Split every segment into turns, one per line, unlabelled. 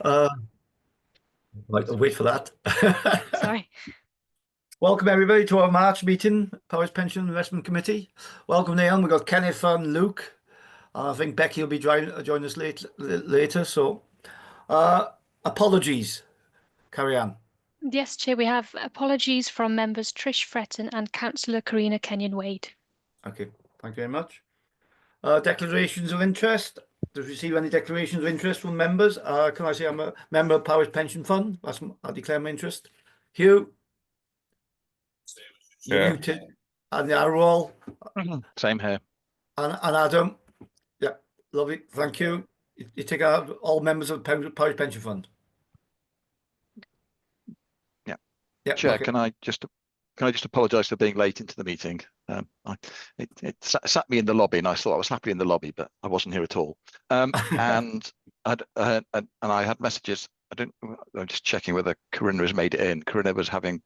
Uh, right, I'll wait for that.
Sorry.
Welcome everybody to our March meeting, Powers Pension Investment Committee. Welcome, Neil. We've got Kenneth and Luke. I think Becky will be join us later. So, apologies. Carry on.
Yes, Chair, we have apologies from members Trish Fretton and Councillor Karina Kenyon-Wade.
Okay, thank you very much. Declarations of interest. Does receive any declarations of interest from members? Can I say I'm a member of Powers Pension Fund? I declare my interest. Hugh? You're muted. And Arwal?
Same here.
And Adam? Yeah, lovely. Thank you. You take out all members of the Powers Pension Fund.
Yeah, Chair,
okay.
can I just apologise for being late into the meeting? It sat me in the lobby, and I thought I was happy in the lobby, but I wasn't here at all. And I had messages. I'm just checking whether Corinna has made it in. Corinna was having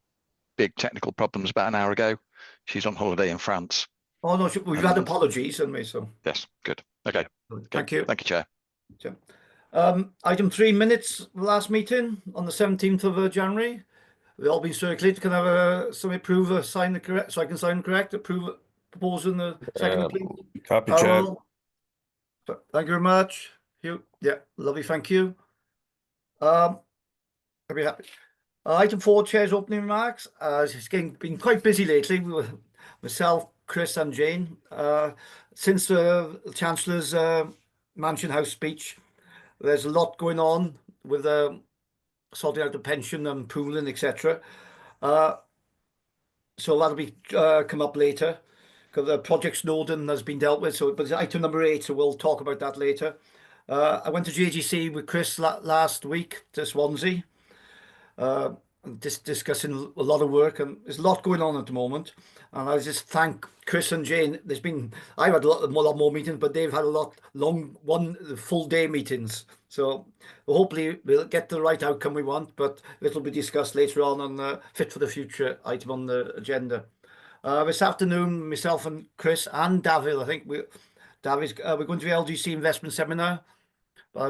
big technical problems about an hour ago. She's on holiday in France.
Oh no, we've had apologies, haven't we? So
yes, good. Okay,
thank you.
Thank you, Chair.
Item 3 minutes last meeting on the 17th of January. They've all been circulated. Can I have somebody approve sign the correct so I can sign the correct approve proposal in the second, please?
Copy, Chair.
Thank you very much. Hugh. Yeah, lovely. Thank you. I'll be happy. Item 4, Chair's opening remarks. It's been quite busy lately. We were myself, Chris, and Jane. Since the Chancellor's Mansion House speech, there's a lot going on with sorting out the pension and pooling, etc. So that'll be come up later because the Project Snowden has been dealt with. So, but it's item number 8, so we'll talk about that later. I went to JGC with Chris last week to Swansea, discussing a lot of work, and there's a lot going on at the moment. And I just thank Chris and Jane. I've had a lot more meetings, but they've had a lot full day meetings. So hopefully we'll get the right outcome we want, but it'll be discussed later on the Fit for the Future item on the agenda. This afternoon, myself and Chris and David, I think we're going to the LGC investment seminar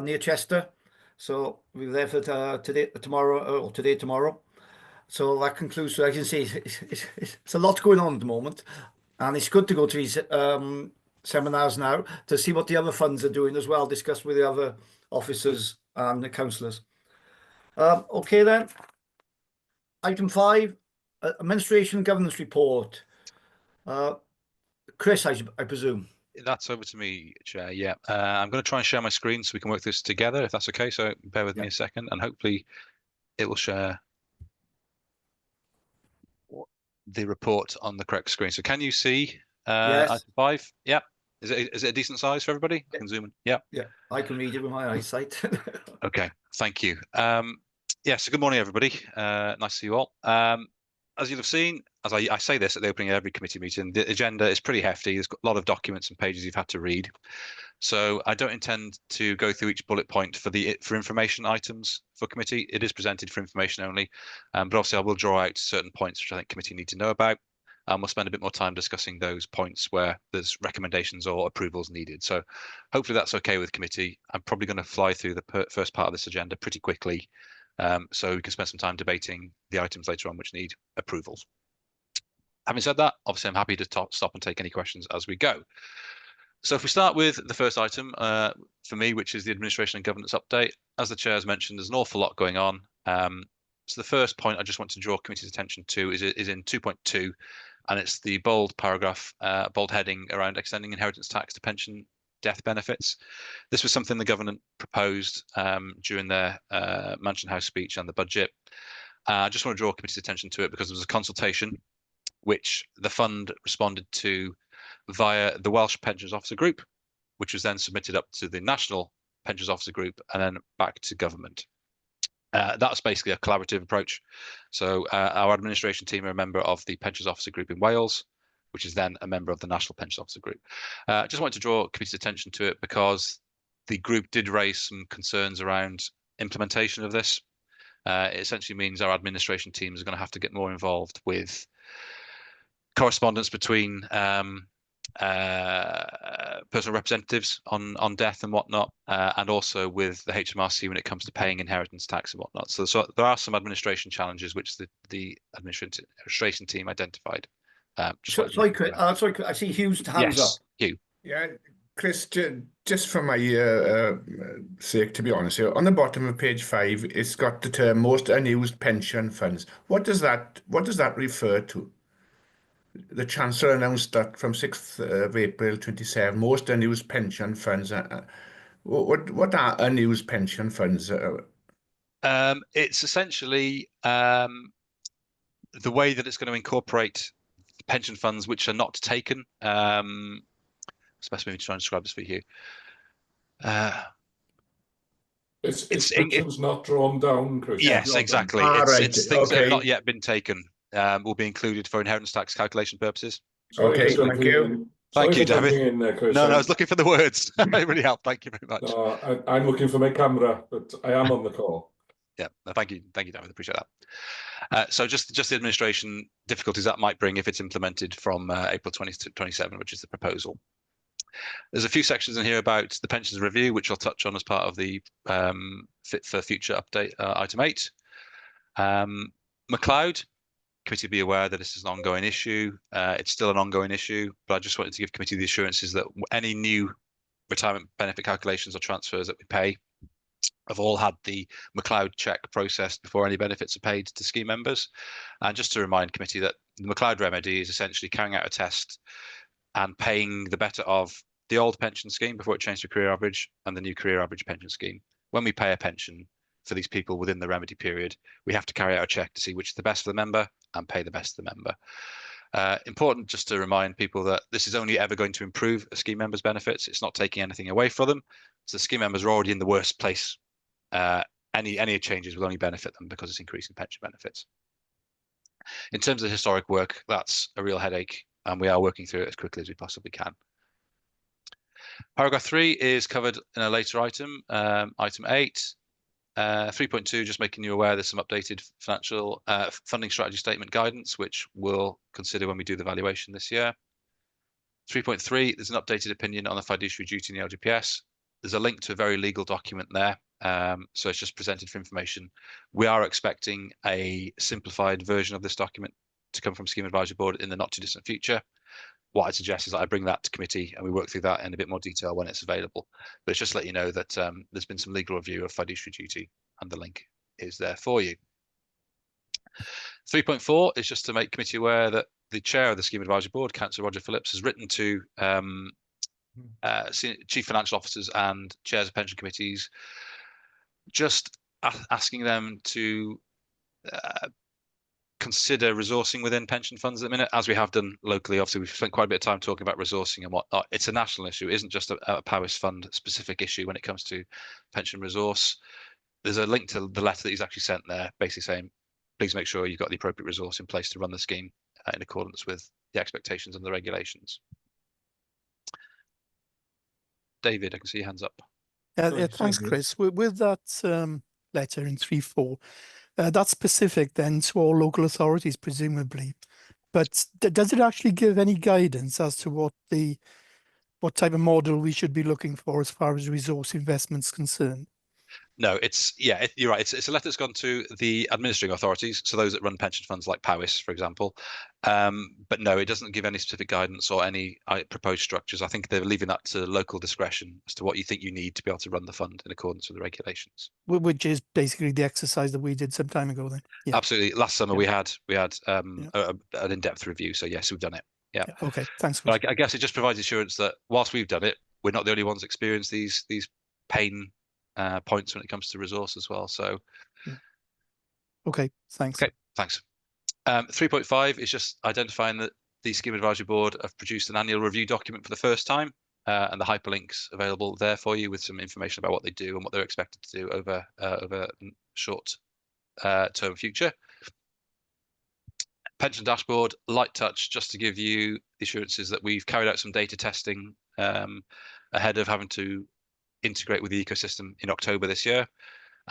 near Chester. So we're there for tomorrow. So that concludes. So I can see it's a lot going on at the moment, and it's good to go to these seminars now to see what the other funds are doing as well, discuss with the other officers and the councillors. Okay then. Item 5, Administration Governance Report. Chris, I presume.
That's over to me, Chair. Yeah, I'm going to try and share my screen so we can work this together, if that's okay. So bear with me a second, and hopefully it will share the report on the correct screen. So can you see
yes.
item 5? Yeah. Is it a decent size for everybody? I can zoom in. Yeah.
Yeah, I can read it with my eyesight.
Okay, thank you. So good morning, everybody. Nice to see you all. As you'll have seen, as I say this at the opening of every committee meeting, the agenda is pretty hefty. There's got a lot of documents and pages you've had to read. So I don't intend to go through each bullet point for information items for committee. It is presented for information only, but obviously I will draw out certain points which I think committee need to know about. We'll spend a bit more time discussing those points where there's recommendations or approvals needed. So hopefully that's okay with committee. I'm probably going to fly through the first part of this agenda pretty quickly, so we can spend some time debating the items later on which need approvals. Having said that, obviously I'm happy to stop and take any questions as we go. So if we start with the first item for me, which is the administration and governance update, as the chair has mentioned, there's an awful lot going on. So the first point I just want to draw committee's attention to is in 2.2, and it's the bold paragraph, bold heading around extending inheritance tax to pension death benefits. This was something the government proposed during their Mansion House speech and the budget. I just want to draw committee's attention to it because there was a consultation which the fund responded to via the Welsh Pensions Officer Group, which was then submitted up to the National Pensions Officer Group and then back to government. That was basically a collaborative approach. So our administration team are a member of the Pensions Officer Group in Wales, which is then a member of the National Pensions Officer Group. I just wanted to draw committee's attention to it because the group did raise some concerns around implementation of this. It essentially means our administration teams are going to have to get more involved with correspondence between personal representatives on death and whatnot, and also with the HMRC when it comes to paying inheritance tax and whatnot. So there are some administration challenges which the administration team identified.
Sorry, Chris, I see Hugh's hands up.
Hugh.
Yeah, Chris, just for my sake, to be honest here, on the bottom of page 5, it's got the term most unused pension funds. What does that refer to? The Chancellor announced that from 6th of April 27, most unused pension funds. What are unused pension funds?
It's essentially the way that it's going to incorporate pension funds which are not taken. It's best maybe to try and describe this for you.
It's pensions not drawn down, Chris.
Yes, exactly. It's things that have not yet been taken will be included for inheritance tax calculation purposes.
Sorry, okay, thank you.
Thank you, David. No, I was looking for the words. It really helped. Thank you very much.
I'm looking for my camera, but I am on the call.
Yeah, thank you, David. Appreciate that. So just the administration difficulties that might bring if it's implemented from April 2027, which is the proposal. There's a few sections in here about the pensions review, which I'll touch on as part of the Fit for Future update, item 8. McLeod, committee be aware that this is an ongoing issue. It's still an ongoing issue, but I just wanted to give committee the assurances that any new retirement benefit calculations or transfers that we pay have all had the McLeod check processed before any benefits are paid to scheme members. And just to remind committee that the McLeod remedy is essentially carrying out a test and paying the better of the old pension scheme before it changed to career average and the new career average pension scheme. When we pay a pension for these people within the remedy period, we have to carry out a check to see which is the best for the member and pay the best for the member. Important just to remind people that this is only ever going to improve a scheme member's benefits. It's not taking anything away from them. So the scheme members are already in the worst place. Any changes will only benefit them because it's increasing pension benefits. In terms of the historic work, that's a real headache, and we are working through it as quickly as we possibly can. Paragraph 3 is covered in a later item, item 8. 3.2, just making you aware there's some updated financial funding strategy statement guidance, which we'll consider when we do the valuation this year. 3.3, there's an updated opinion on the fiduciary duty in the LGPS. There's a link to a very legal document there, so it's just presented for information. We are expecting a simplified version of this document to come from Scheme Advisory Board in the not too distant future. What I suggest is that I bring that to committee and we work through that in a bit more detail when it's available. But it's just to let you know that there's been some legal review of fiduciary duty and the link is there for you. 3.4 is just to make committee aware that the chair of the Scheme Advisory Board, Councillor Roger Phillips, has written to chief financial officers and chairs of pension committees, just asking them to consider resourcing within pension funds at the minute, as we have done locally. Obviously, we've spent quite a bit of time talking about resourcing and whatnot. It's a national issue. It isn't just a Powys Fund specific issue when it comes to pension resource. There's a link to the letter that he's actually sent there, basically saying, please make sure you've got the appropriate resource in place to run the scheme in accordance with the expectations and the regulations. David, I can see your hands up.
Yeah, thanks, Chris. With that letter in 3.4, that's specific then to all local authorities, presumably. But does it actually give any guidance as to what type of model we should be looking for as far as resource investment's concerned?
No, you're right. It's a letter that's gone to the administering authorities, so those that run pension funds like Powys, for example. But no, it doesn't give any specific guidance or any proposed structures. I think they're leaving that to local discretion as to what you think you need to be able to run the fund in accordance with the regulations.
Which is basically the exercise that we did some time ago then. Yeah.
Absolutely. Last summer we had an in-depth review. So yes, we've done it. Yeah.
Okay. Thanks.
But I guess it just provides assurance that whilst we've done it, we're not the only ones experience these pain points when it comes to resource as well. So
okay, thanks.
Okay, thanks. 3.5 is just identifying that the Scheme Advisory Board have produced an annual review document for the first time, and the hyperlinks available there for you with some information about what they do and what they're expected to do over short term future. Pension dashboard, light touch, just to give you the assurances that we've carried out some data testing ahead of having to integrate with the ecosystem in October this year,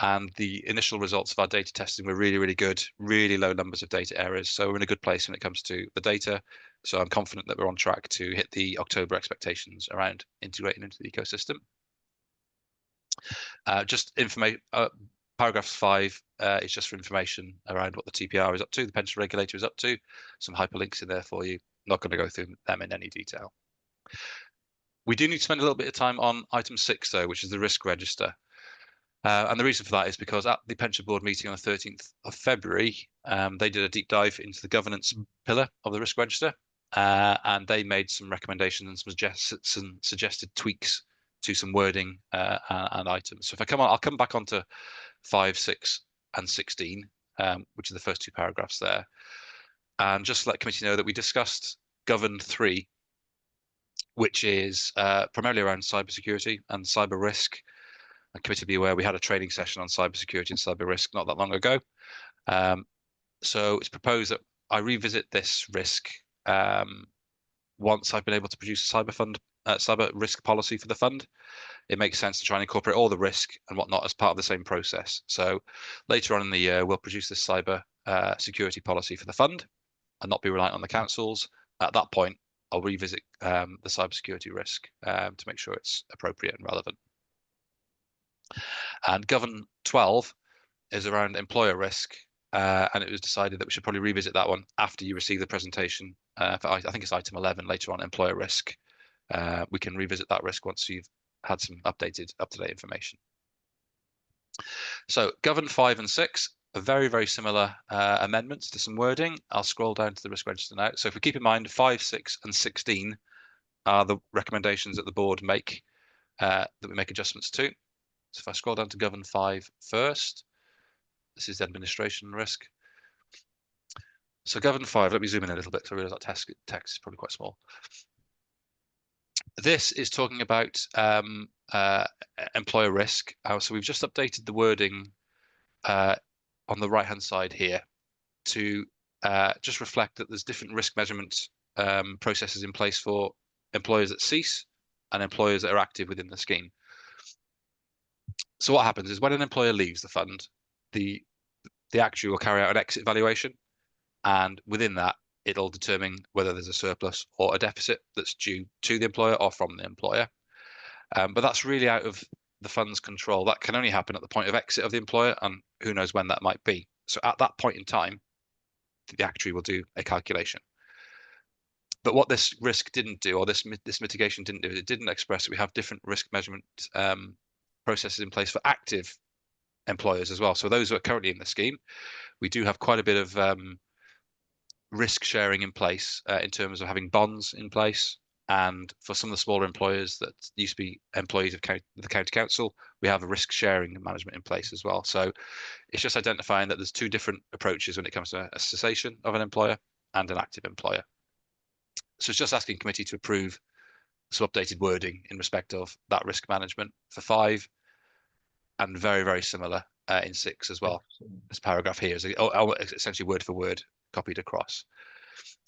and the initial results of our data testing were really good, really low numbers of data errors. So we're in a good place when it comes to the data. So I'm confident that we're on track to hit the October expectations around integrating into the ecosystem. Just information. Paragraph 5 is just for information around what the TPR is up to, the pension regulator is up to. Some hyperlinks in there for you. Not going to go through them in any detail. We do need to spend a little bit of time on item 6, though, which is the risk register. And the reason for that is because at the pension board meeting on the 13th of February, they did a deep dive into the governance pillar of the risk register, and they made some recommendations and some suggested tweaks to some wording and items. So if I come on, I'll come back onto 5, 6, and 16, which are the first 2 paragraphs there, and just let committee know that we discussed Govern 3, which is primarily around cybersecurity and cyber risk. And committee be aware we had a training session on cybersecurity and cyber risk not that long ago. So it's proposed that I revisit this risk once I've been able to produce a cyber risk policy for the fund. It makes sense to try and incorporate all the risk and whatnot as part of the same process. So later on in the year, we'll produce this cyber security policy for the fund and not be reliant on the councils. At that point, I'll revisit the cybersecurity risk to make sure it's appropriate and relevant. And Govern 12 is around employer risk, and it was decided that we should probably revisit that one after you receive the presentation. I think it's item 11 later on, employer risk. We can revisit that risk once you've had some up-to-date information. So Govern 5 and 6 are very, very similar amendments to some wording. I'll scroll down to the risk register now. So if we keep in mind 5, 6, and 16 are the recommendations that the board make, that we make adjustments to. So if I scroll down to Govern 5 first, this is the administration risk. So Govern 5, let me zoom in a little bit, so I realize that text is probably quite small. This is talking about employer risk. So we've just updated the wording on the right-hand side here to just reflect that there's different risk measurement processes in place for employers that cease and employers that are active within the scheme. So what happens is when an employer leaves the fund, the actuary will carry out an exit valuation, and within that, it'll determine whether there's a surplus or a deficit that's due to the employer or from the employer. But that's really out of the fund's control. That can only happen at the point of exit of the employer, and who knows when that might be. So at that point in time, the actuary will do a calculation. But what this risk didn't do, or this mitigation didn't do, it didn't express that we have different risk measurement processes in place for active employers as well. So those who are currently in the scheme, we do have quite a bit of risk sharing in place in terms of having bonds in place. And for some of the smaller employers that used to be employees of the county council, we have a risk sharing management in place as well. So it's just identifying that there's 2 different approaches when it comes to a cessation of an employer and an active employer. So it's just asking committee to approve some updated wording in respect of that risk management for 5, and very, very similar in 6 as well. This paragraph here is essentially word for word copied across.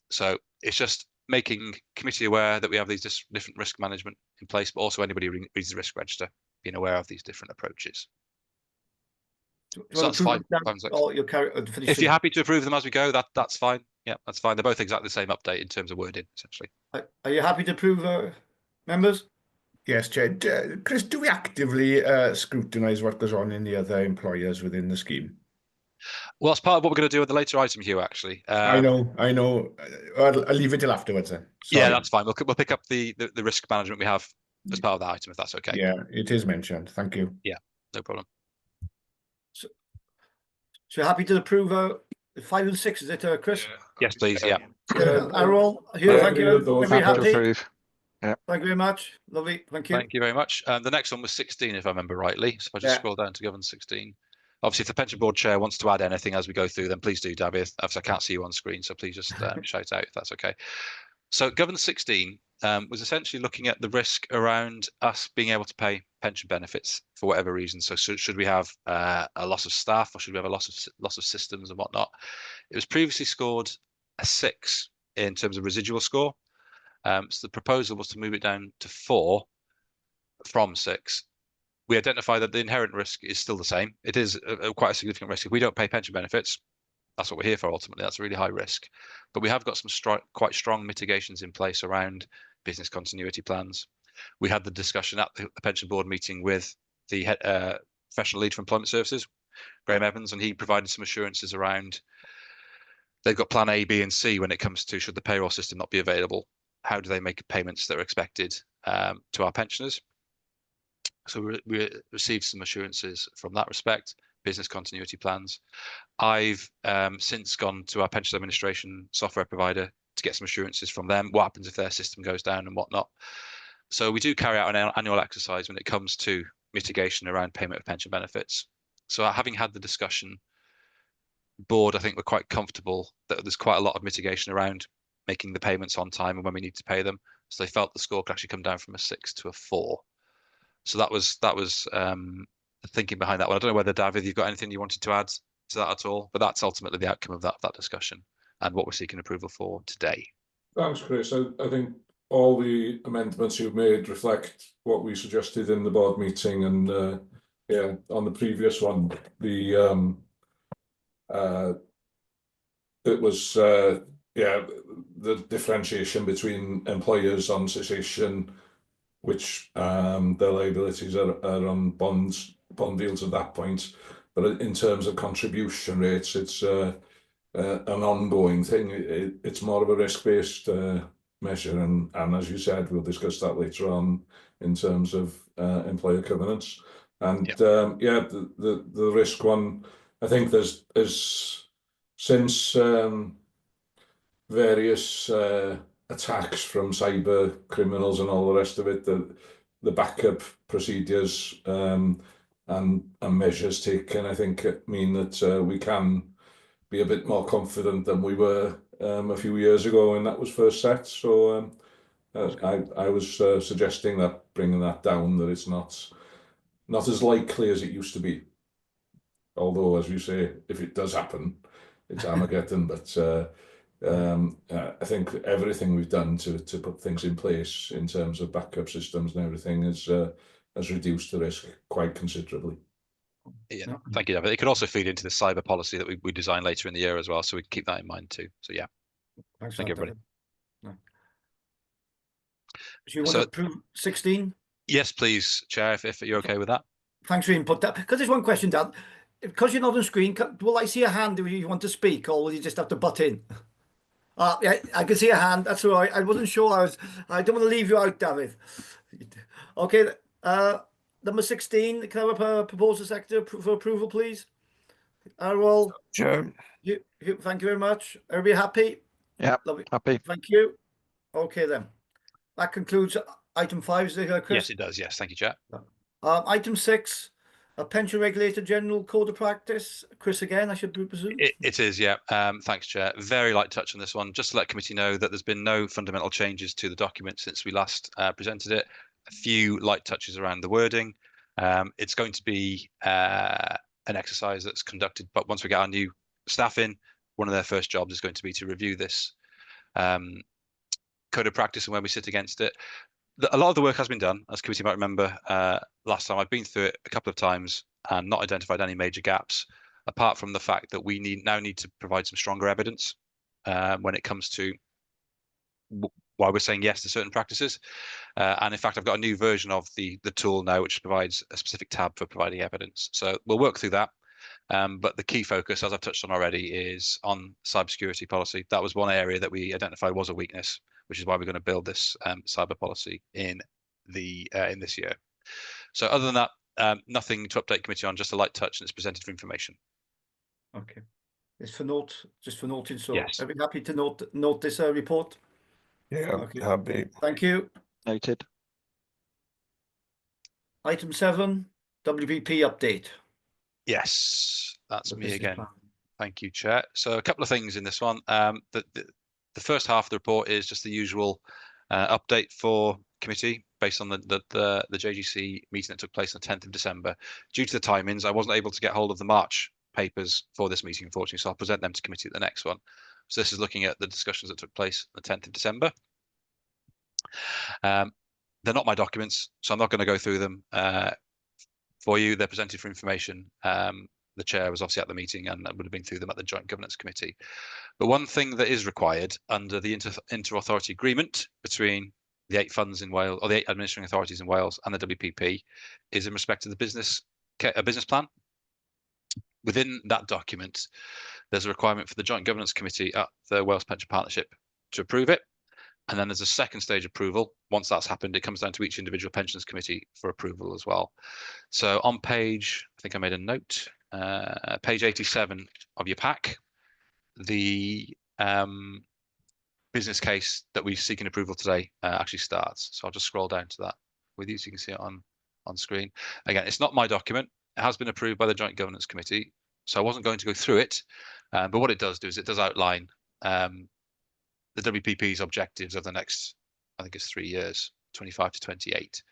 So it's just making committee aware that we have these different risk management in place, but also anybody who reads the risk register being aware of these different approaches. So that's fine. If you're happy to approve them as we go, that's fine. Yeah, that's fine. They're both exactly the same update in terms of wording, essentially.
Are you happy to approve, members?
Yes, Chair. Chris, do we actively scrutinise what goes on in the other employers within the scheme?
Well, that's part of what we're going to do with the later item, Hugh, actually.
I know. I'll leave it till afterwards then. Sorry.
Yeah, that's fine. We'll pick up the risk management we have as part of that item, if that's okay.
Yeah, it is mentioned. Thank you.
Yeah, no problem.
So you're happy to approve 5 and 6, is it, Chris?
Yes, please. Yeah.
Errol, Hugh, thank you. Everybody
Happy to
happy?
approve. Yeah.
Thank you very much. Lovely. Thank you.
Thank you very much. And the next one was 16, if I remember rightly. So if I just scroll down to Govern 16. Obviously, if the pension board chair wants to add anything as we go through, then please do, David. Obviously, I can't see you on screen, so please just shout out if that's okay. So Govern 16 was essentially looking at the risk around us being able to pay pension benefits for whatever reason. So should we have a loss of staff, or should we have a loss of systems and whatnot? It was previously scored a 6 in terms of residual score. So the proposal was to move it down to 4 from 6. We identify that the inherent risk is still the same. It is quite a significant risk. If we don't pay pension benefits, that's what we're here for ultimately. That's a really high risk. But we have got some quite strong mitigations in place around business continuity plans. We had the discussion at the pension board meeting with the professional lead for employment services, Graham Evans, and he provided some assurances around they've got plan A, B, and C when it comes to should the payroll system not be available, how do they make payments that are expected to our pensioners. So we received some assurances from that respect, business continuity plans. I've since gone to our pension administration software provider to get some assurances from them, what happens if their system goes down and whatnot. So we do carry out an annual exercise when it comes to mitigation around payment of pension benefits. So having had the discussion, board, I think we're quite comfortable that there's quite a lot of mitigation around making the payments on time and when we need to pay them. So they felt the score could actually come down from a 6 to a 4. So that was the thinking behind that one. I don't know whether, David, you've got anything you wanted to add to that at all, but that's ultimately the outcome of that discussion and what we're seeking approval for today.
Thanks, Chris. I think all the amendments you've made reflect what we suggested in the board meeting, and yeah, on the previous one, it was yeah, the differentiation between employers on cessation, which their liabilities are on bond deals at that point, but in terms of contribution rates, it's an ongoing thing. It's more of a risk-based measure, and as you said, we'll discuss that later on in terms of employer covenants. And yeah, the risk one, I think there's since various attacks from cyber criminals and all the rest of it, the backup procedures and measures taken, I think, mean that we can be a bit more confident than we were a few years ago when that was first set. So I was suggesting that, bringing that down, that it's not as likely as it used to be. Although, as you say, if it does happen, it's Armageddon. But I think everything we've done to put things in place in terms of backup systems and everything has reduced the risk quite considerably.
Yeah, thank you, David. It could also feed into the cyber policy that we design later in the year as well, so we can keep that in mind too. So yeah,
thank
you, everybody.
No. Do you want to approve 16?
Yes, please, Chair, if you're okay with that.
Thanks for your input. Because there's one question, Dan. Because you're not on screen, will I see a hand if you want to speak, or will you just have to butt in? Yeah, I can see a hand. That's all right. I wasn't sure. I don't want to leave you out, David. Okay. Number 16. Can I have a proposal sector for approval, please? Well,
sure.
Thank you very much. Everybody happy?
Yeah.
Lovely.
Happy.
Thank you. Okay then. That concludes item 5. Is it, Chris?
Yes, it does. Yes, thank you, Chair.
Item 6. A pension regulator general code of practice. Chris, again, I should presume.
It is, yeah. Thanks, Chair. Very light touch on this one. Just to let committee know that there's been no fundamental changes to the document since we last presented it. A few light touches around the wording. It's going to be an exercise that's conducted, but once we get our new staff in, one of their first jobs is going to be to review this code of practice and where we sit against it. A lot of the work has been done, as committee might remember. Last time I've been through it a couple of times and not identified any major gaps, apart from the fact that we now need to provide some stronger evidence when it comes to why we're saying yes to certain practices. And in fact, I've got a new version of the tool now, which provides a specific tab for providing evidence. So we'll work through that. But the key focus, as I've touched on already, is on cybersecurity policy. That was one area that we identified was a weakness, which is why we're going to build this cyber policy in this year. So other than that, nothing to update committee on, just a light touch, and it's presented for information.
Okay. It's for note, just for noting. So
yes.
I'd be happy to note this report.
Yeah,
okay.
Happy.
Thank you.
Noted.
Item 7, WPP update.
Yes, that's me again. Thank you, Chair. So a couple of things in this one. The first half of the report is just the usual update for committee based on the JGC meeting that took place on the 10th of December. Due to the timings, I wasn't able to get hold of the March papers for this meeting, unfortunately, so I'll present them to committee at the next one. So this is looking at the discussions that took place on the 10th of December. They're not my documents, so I'm not going to go through them for you. They're presented for information. the chair was obviously at the meeting and would have been through them at the Joint Governance Committee. But one thing that is required under the inter-authority agreement between the 8 funds in Wales, or the 8 administering authorities in Wales and the WPP, is in respect to the business plan. Within that document, there's a requirement for the Joint Governance Committee at the Wales Pension Partnership to approve it. And then there's a second stage approval. Once that's happened, it comes down to each individual pensions committee for approval as well. So on page, I think I made a note, page 87 of your pack, the business case that we're seeking approval today actually starts. So I'll just scroll down to that with you so you can see it on screen. Again, it's not my document. It has been approved by the Joint Governance Committee. So I wasn't going to go through it. But what it does do is it does outline the WPP's objectives of the next, I think it's 3 years, 25 to 28.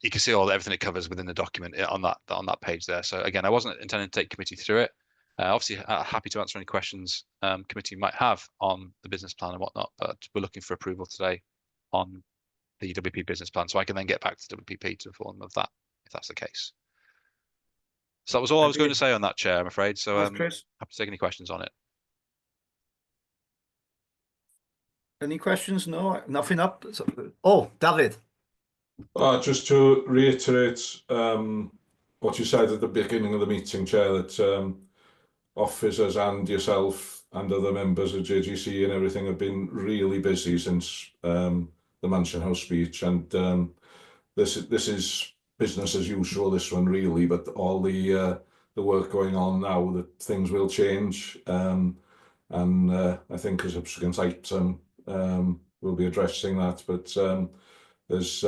You can see everything it covers within the document on that page there. So again, I wasn't intending to take committee through it. Obviously, happy to answer any questions committee might have on the business plan and whatnot, but we're looking for approval today on the WPP business plan, so I can then get back to WPP to inform them of that, if that's the case. So that was all I was going to say on that, Chair, I'm afraid. So
Chris.
happy to take any questions on it.
Any questions? No, nothing up. Oh, David.
Just to reiterate what you said at the beginning of the meeting, Chair, that officers and yourself and other members of JGC and everything have been really busy since the Mansion House speech, and this is business as usual, this one really, but all the work going on now, that things will change, and I think as a subsequent item we'll be addressing that, but there's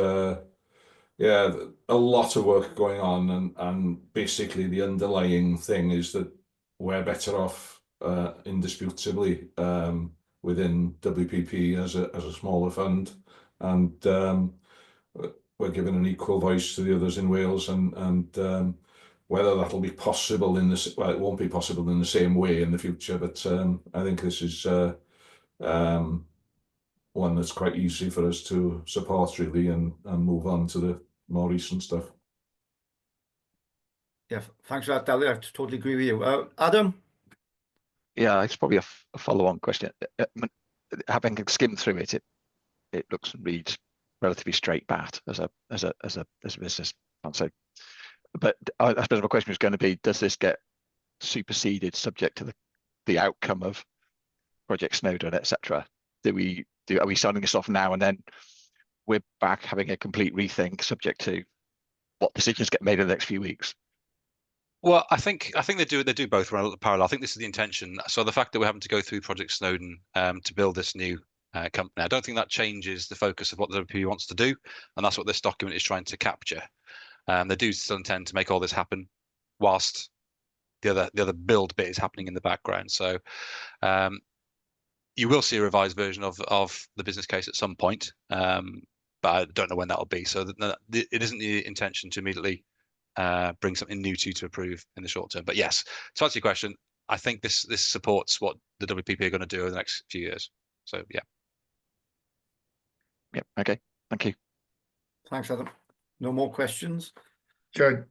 yeah, a lot of work going on, and basically the underlying thing is that we're better off indisputably within WPP as a smaller fund, and we're given an equal voice to the others in Wales, and whether that'll be possible in this, well, it won't be possible in the same way in the future, but I think this is one that's quite easy for us to support really, and move on to the more recent stuff.
Yeah, thanks for that, David. I totally agree with you. Adam?
Yeah, it's probably a follow-on question. Having skimmed through it, it looks and reads relatively straight bat as a business. So, but I suppose my question is going to be: does this get superseded subject to the outcome of Project Snowdon, etc.? Are we signing this off now and then we're back having a complete rethink subject to what decisions get made in the next few weeks?
Well, I think they do both parallel. I think this is the intention. So the fact that we're having to go through Project Snowdon to build this new company, I don't think that changes the focus of what the WPP wants to do, and that's what this document is trying to capture. They do still intend to make all this happen, whilst the other build bit is happening in the background. So you will see a revised version of the business case at some point, but I don't know when that'll be. So it isn't the intention to immediately bring something new to approve in the short term. But yes, to answer your question, I think this supports what the WPP are going to do over the next few years. So yeah.
Yep. Okay. Thank you.
Thanks, Adam. No more questions?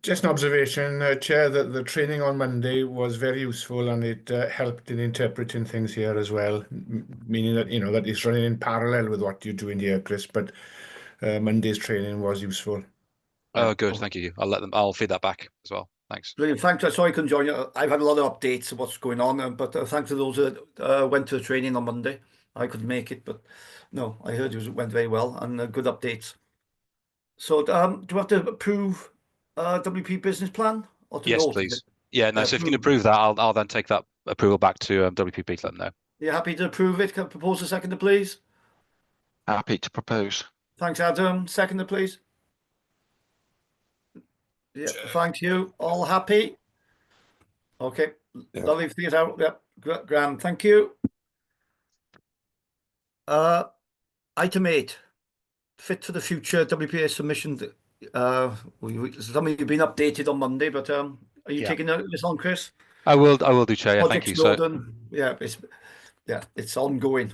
Just an observation, Chair, that the training on Monday was very useful, and it helped in interpreting things here as well, meaning that, that it's running in parallel with what you're doing here, Chris, but Monday's training was useful.
Oh, good. Thank you. I'll feed that back as well. Thanks.
Brilliant. Thanks. Sorry I couldn't join you. I've had a lot of updates of what's going on, but thanks to those that went to the training on Monday. I couldn't make it, but no, I heard it went very well, and good updates. So do we have to approve WP business plan? Or to
Yes,
note
please.
it?
Yeah, no, so if you can approve that, I'll then take that approval back to WPP to let them know.
You happy to approve it? Can I propose a seconder, please?
Happy to propose.
Thanks, Adam. Seconder, please. Yeah, thank you. All happy? Okay,
Yeah.
lovely to get out. Yep, grand. Thank you. Item 8, fit for the future WPA submission. Some of you've been updated on Monday, but are you taking this on, Chris?
I will do, Chair. Yeah, thank you.
Snowdon, it's ongoing.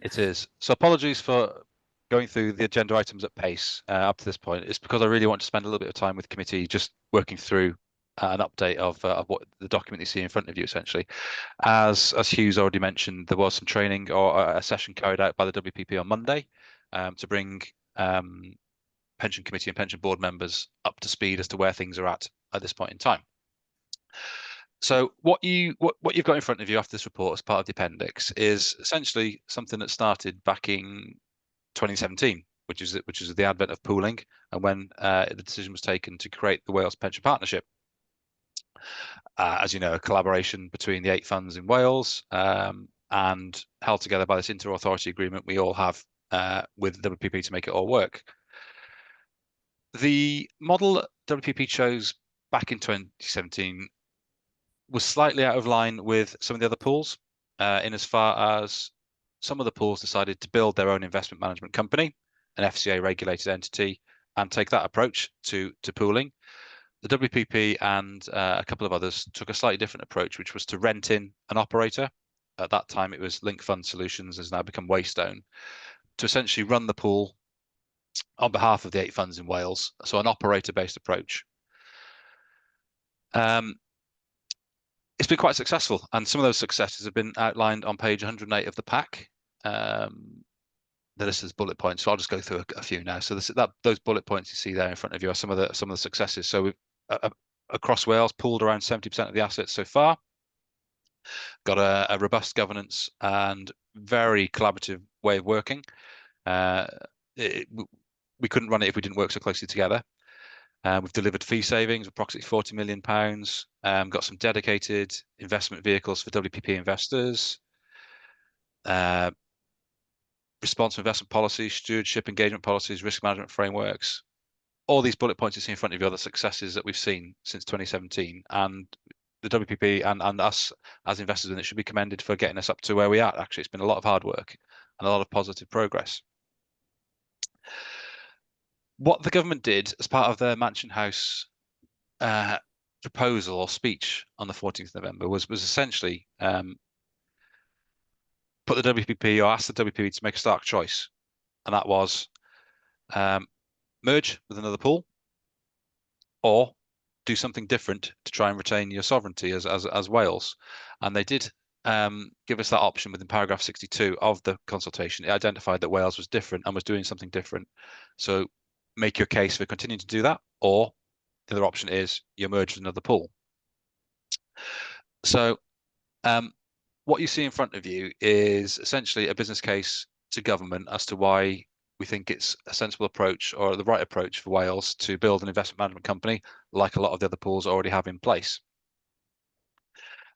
It is. So apologies for going through the agenda items at pace up to this point. It's because I really want to spend a little bit of time with committee just working through an update of what the document you see in front of you, essentially. As Hugh's already mentioned, there was some training or a session carried out by the WPP on Monday to bring pension committee and pension board members up to speed as to where things are at this point in time. So what you've got in front of you after this report as part of the appendix is essentially something that started back in 2017, which is the advent of pooling, and when the decision was taken to create the Wales Pension Partnership. As you know, a collaboration between the 8 funds in Wales and held together by this inter-authority agreement we all have with WPP to make it all work. The model WPP chose back in 2017 was slightly out of line with some of the other pools, in as far as some of the pools decided to build their own investment management company, an FCA regulated entity, and take that approach to pooling. The WPP and a couple of others took a slightly different approach, which was to rent in an operator. At that time, it was Link Fund Solutions, has now become Waystone, to essentially run the pool on behalf of the 8 funds in Wales, so an operator-based approach. It's been quite successful, and some of those successes have been outlined on page 108 of the pack. The list is bullet points, so I'll just go through a few now. So those bullet points you see there in front of you are some of the successes. So we've across Wales pooled around 70% of the assets so far. Got a robust governance and very collaborative way of working. We couldn't run it if we didn't work so closely together. We've delivered fee savings of approximately £40 million. Got some dedicated investment vehicles for WPP investors. Responsible investment policies, stewardship engagement policies, risk management frameworks. All these bullet points you see in front of you are the successes that we've seen since 2017. And the WPP and us as investors in it should be commended for getting us up to where we are. Actually, it's been a lot of hard work and a lot of positive progress. What the government did as part of their Mansion House proposal or speech on the 14th of November was essentially put the WPP, or ask the WPP to make a stark choice, and that was merge with another pool or do something different to try and retain your sovereignty as Wales. And they did give us that option within paragraph 62 of the consultation. It identified that Wales was different and was doing something different. So make your case for continuing to do that, or the other option is you merge with another pool. So what you see in front of you is essentially a business case to government as to why we think it's a sensible approach or the right approach for Wales to build an investment management company like a lot of the other pools already have in place.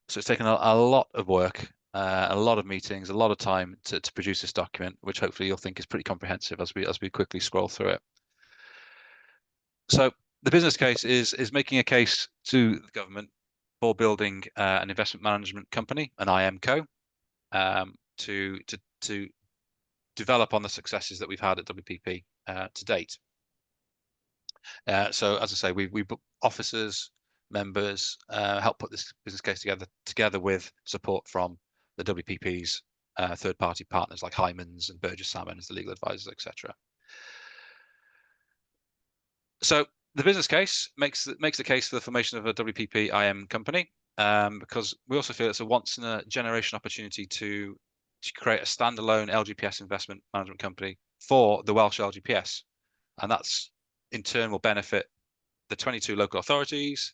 So it's taken a lot of work, a lot of meetings, a lot of time to produce this document, which hopefully you'll think is pretty comprehensive as we quickly scroll through it. So the business case is making a case to the government for building an investment management company, an IMCO, to develop on the successes that we've had at WPP to date. So as I say, we officers, members help put this business case together with support from the WPP's third-party partners like Hymans and Burgess Salmon as the legal advisors, etc. So the business case makes the case for the formation of a WPP IM company, because we also feel it's a once-in-a-generation opportunity to create a standalone LGPS investment management company for the Welsh LGPS, and that's in turn will benefit the 22 local authorities,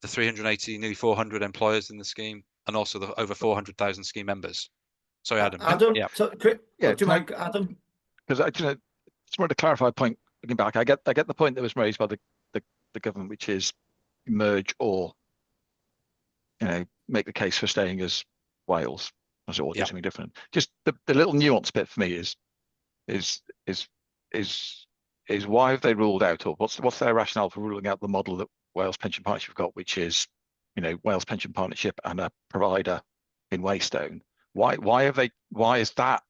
the 380, nearly 400 employers in the scheme, and also the over 400,000 scheme members. Sorry, Adam.
Adam,
yeah.
So, do you mind, Adam?
Because I just wanted to clarify a point. Looking back, I get the point that was raised by the government, which is merge or make the case for staying as Wales, as it or do something different. Just the little nuance bit for me is why have they ruled out, or what's their rationale for ruling out the model that Wales Pension Partnership have got, which is Wales Pension Partnership and a provider in Waystone? Why is that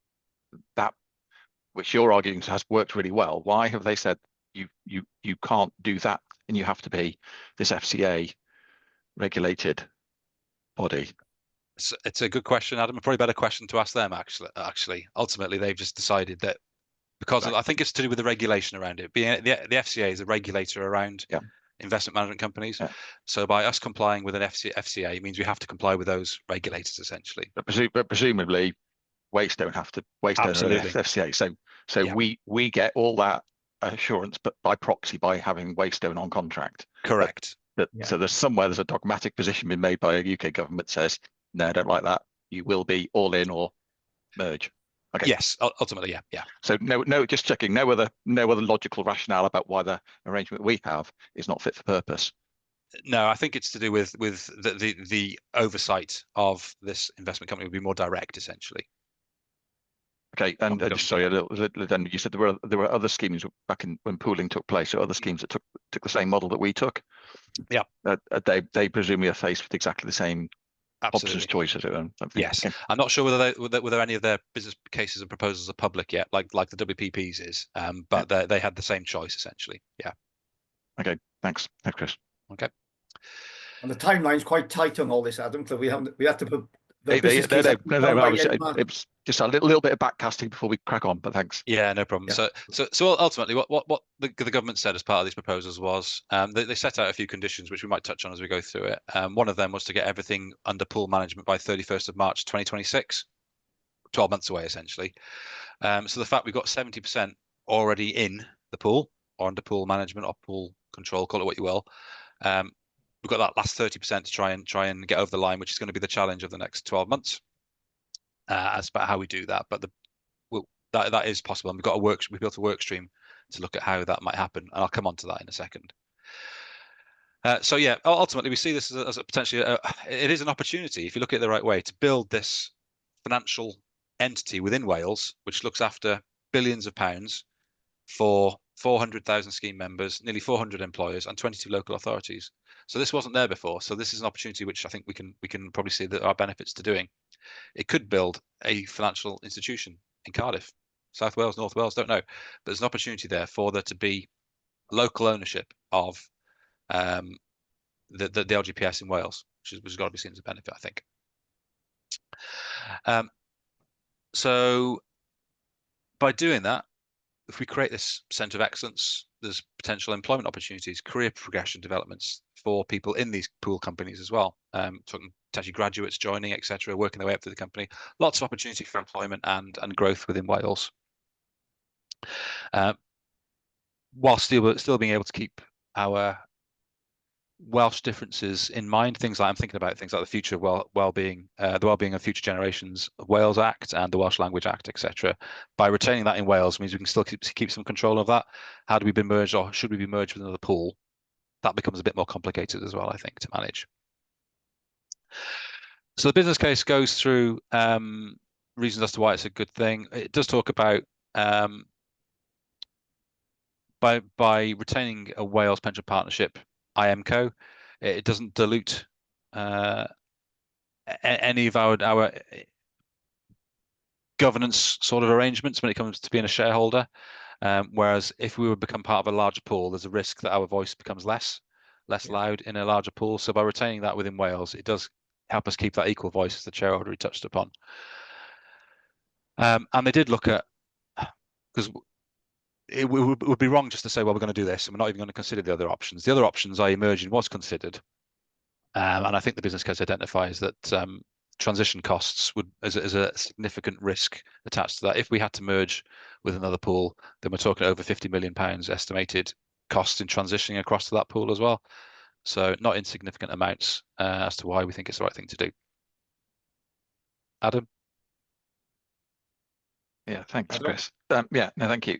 which you're arguing has worked really well? Why have they said you can't do that and you have to be this FCA regulated body?
It's a good question, Adam. Probably a better question to ask them. Actually, ultimately, they've just decided that because I think it's to do with the regulation around it. Being the FCA is a regulator around investment management companies.
Yeah.
So by us complying with an FCA means we have to comply with those regulators essentially.
But presumably, Waystone have to Waystone
Absolutely.
FCA. So
Yeah.
we get all that assurance, but by proxy by having Waystone on contract.
Correct.
So there's a dogmatic position been made by a UK government that says, no, I don't like that. You will be all in or merge. Okay.
Yes, ultimately, yeah.
So no, just checking. No other logical rationale about why the arrangement we have is not fit for purpose.
No, I think it's to do with the oversight of this investment company would be more direct, essentially.
Okay, and
Not
just sorry, then you said there were other schemes back in when pooling took place. So other schemes that took the same model that we took.
Yeah.
They presumably are faced with exactly the same options choices.
Yes,
okay.
I'm not sure whether any of their business cases and proposals are public yet, like the WPP's is. But they had the same choice essentially. Yeah.
Okay. Thanks, Chris.
Okay.
And the timeline's quite tight on all this, Adam, because we have to put the
No,
business case up and down by the end of March.
it was just a little bit of backcasting before we crack on, but thanks.
Yeah, no problem.
Yeah.
So ultimately, what the government said as part of these proposals was they set out a few conditions which we might touch on as we go through it. One of them was to get everything under pool management by 31st of March 2026, 12 months away essentially. So the fact we've got 70% already in the pool or under pool management or pool control, call it what you will. We've got that last 30% to try and get over the line, which is going to be the challenge of the next 12 months. As about how we do that, but that is possible, and we built a work stream to look at how that might happen, and I'll come on to that in a second. So yeah, ultimately we see this as a potentially it is an opportunity, if you look at it the right way, to build this financial entity within Wales, which looks after billions of pounds for 400,000 scheme members, nearly 400 employers, and 22 local authorities. So this wasn't there before. So this is an opportunity which I think we can probably see that there are benefits to doing. It could build a financial institution in Cardiff, South Wales, North Wales, don't know. But there's an opportunity there for there to be local ownership of the LGPS in Wales, which has got to be seen as a benefit, I think. So by doing that, if we create this centre of excellence, there's potential employment opportunities, career progression developments for people in these pool companies as well. Talking potentially graduates joining, etc., working their way up through the company. Lots of opportunity for employment and growth within Wales. While still being able to keep our Welsh differences in mind, I'm thinking about things like the future of well-being, the well-being of future generations, Wales Act and the Welsh Language Act, etc. By retaining that in Wales means we can still keep some control of that. How do we be merged, or should we be merged with another pool? That becomes a bit more complicated as well, I think, to manage. So the business case goes through reasons as to why it's a good thing. It does talk about by retaining a Wales Pension Partnership, IMCO, it doesn't dilute any of our governance sort of arrangements when it comes to being a shareholder. Whereas if we would become part of a larger pool, there's a risk that our voice becomes less loud in a larger pool. So by retaining that within Wales, it does help us keep that equal voice, as the chair already touched upon. And they did look at, because it would be wrong just to say, well, we're going to do this and we're not even going to consider the other options. The other options, i.e. merging, was considered. And I think the business case identifies that transition costs is a significant risk attached to that. If we had to merge with another pool, then we're talking over £50 million estimated costs in transitioning across to that pool as well. So not insignificant amounts as to why we think it's the right thing to do. Adam?
Yeah, thanks, Chris. Yeah, no, thank you.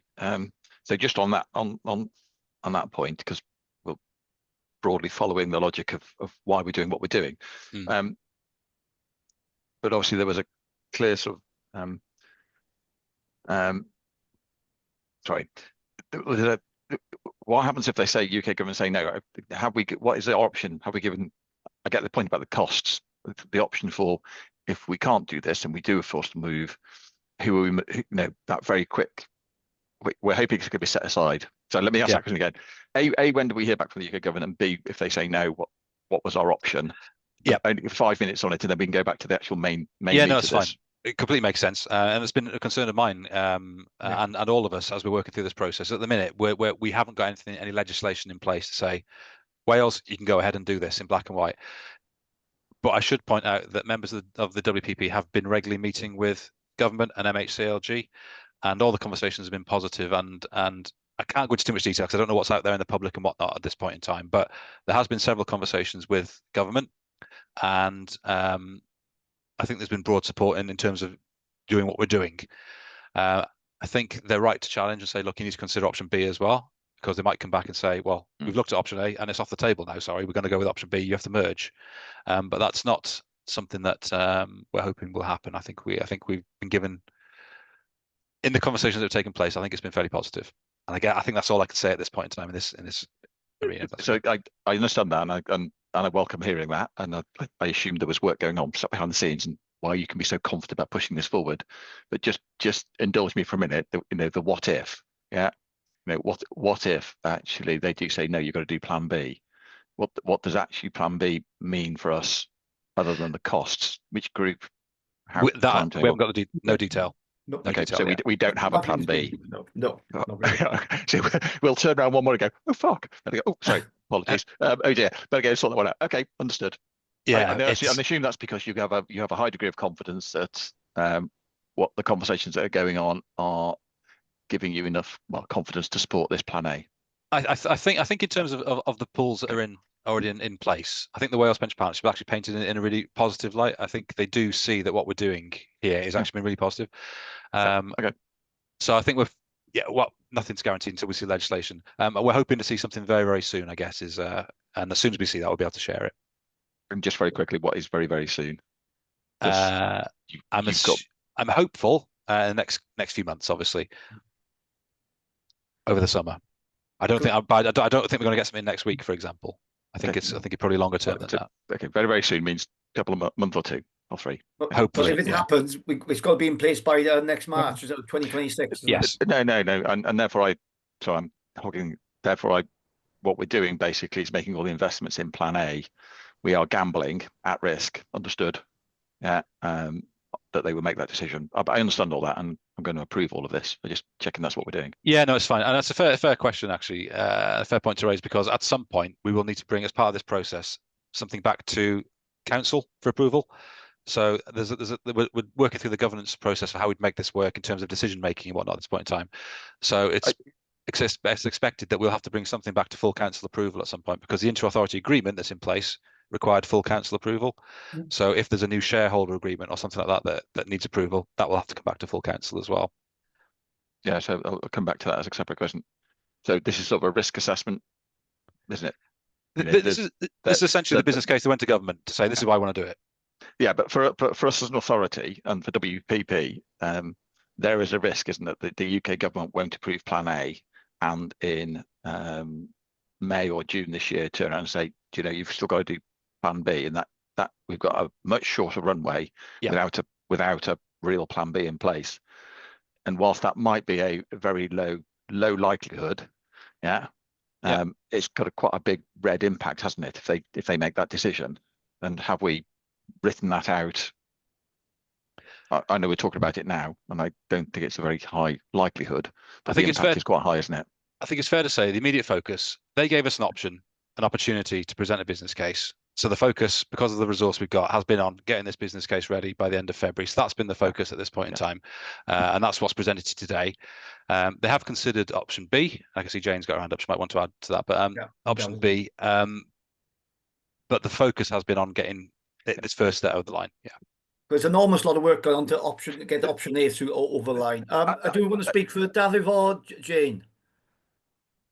So just on that that point, because we're broadly following the logic of why we're doing what we're doing. But obviously there was a clear sort of what happens if they say UK government say no? What is the option? Have we given? I get the point about the costs. The option for if we can't do this and we do a forced move, who are we? That very quick. We're hoping it's going to be set aside. So let me ask that question again. A, when do we hear back from the UK government? And B, if they say no, what was our option?
Yeah,
only 5 minutes on it, and then we can go back to the actual main.
Yeah, no, it's fine. It completely makes sense, and it's been a concern of mine, and all of us as we're working through this process. At the minute, we haven't got any legislation in place to say Wales, you can go ahead and do this in black and white. But I should point out that members of the WPP have been regularly meeting with government and MHCLG, and all the conversations have been positive. And I can't go into too much detail because I don't know what's out there in the public and whatnot at this point in time. But there has been several conversations with government, and I think there's been broad support in terms of doing what we're doing. I think they're right to challenge and say, look, you need to consider option B as well, because they might come back and say, well, we've looked at option A and it's off the table now. Sorry, we're going to go with option B. You have to merge. But that's not something that we're hoping will happen. I think we've been given, in the conversations that have taken place, I think it's been fairly positive. And again, I think that's all I can say at this point in time in this arena.
So I understand that, and I welcome hearing that. And I assumed there was work going on behind the scenes, and why you can be so confident about pushing this forward. But just indulge me for a minute. The what if, yeah. What if actually they do say no, you've got to do plan B? What does actually plan B mean for us, other than the costs? Which group?
We haven't got no detail.
No,
Okay,
detail,
so
yeah.
we don't have a plan B.
No.
So we'll turn around one more and go, oh fuck, and go, oh sorry, apologies. Oh dear, better go sort that one out. Okay, understood.
Yeah,
I assume that's because you have a high degree of confidence that what the conversations that are going on are giving you enough confidence to support this plan A.
I think in terms of the pools that are already in place, I think the Wales Pension Partnership actually painted in a really positive light. I think they do see that what we're doing here is actually been really positive.
Okay.
So I think nothing's guaranteed until we see legislation. We're hoping to see something very, very soon, I guess, and as soon as we see that, we'll be able to share it.
And just very quickly, what is very, very soon?
I'm hopeful in the next few months, obviously, over the summer. I don't think we're going to get something next week, for example. I think it's probably longer term than that.
Okay, very, very soon means a couple of month or two or three.
Hopefully,
but if it happens, it's got to be in place by next March, 2026.
Yes.
No, and therefore what we're doing basically is making all the investments in Plan A. We are gambling at risk. Understood? Yeah. That they will make that decision. I understand all that, and I'm going to approve all of this. I'm just checking that's what we're doing.
Yeah, no, it's fine, and that's a fair question, actually, a fair point to raise, because at some point we will need to bring, as part of this process, something back to council for approval. So we're working through the governance process for how we'd make this work in terms of decision making and whatnot at this point in time. So it's expected that we'll have to bring something back to full council approval at some point, because the inter-authority agreement that's in place required full council approval. So if there's a new shareholder agreement or something like that needs approval, that will have to come back to full council as well.
Yeah, so I'll come back to that as a separate question. So this is sort of a risk assessment, isn't it?
This is essentially the business case that went to government to say this is why I want to do it.
Yeah, but for us as an authority and for WPP, there is a risk, isn't it, that the UK government won't approve Plan A, and in May or June this year turn around and say, you've still got to do Plan B, and that we've got a much shorter runway without a real Plan B in place. And whilst that might be a very low likelihood, it's got quite a big red impact, hasn't it? If they make that decision, and have we written that out? I know we're talking about it now, and I don't think it's a very high likelihood, but the impact is quite high, isn't it?
I think it's fair to say the immediate focus, they gave us an opportunity to present a business case. So the focus, because of the resource we've got, has been on getting this business case ready by the end of February. So that's been the focus at this point in time. And that's what's presented today. They have considered option B. I can see Jane's got her hand up. She might want to add to that, but option B. But the focus has been on getting this first step over the line. Yeah.
There's an enormous lot of work going on to get option A through over the line. I do want to speak for David or Jane.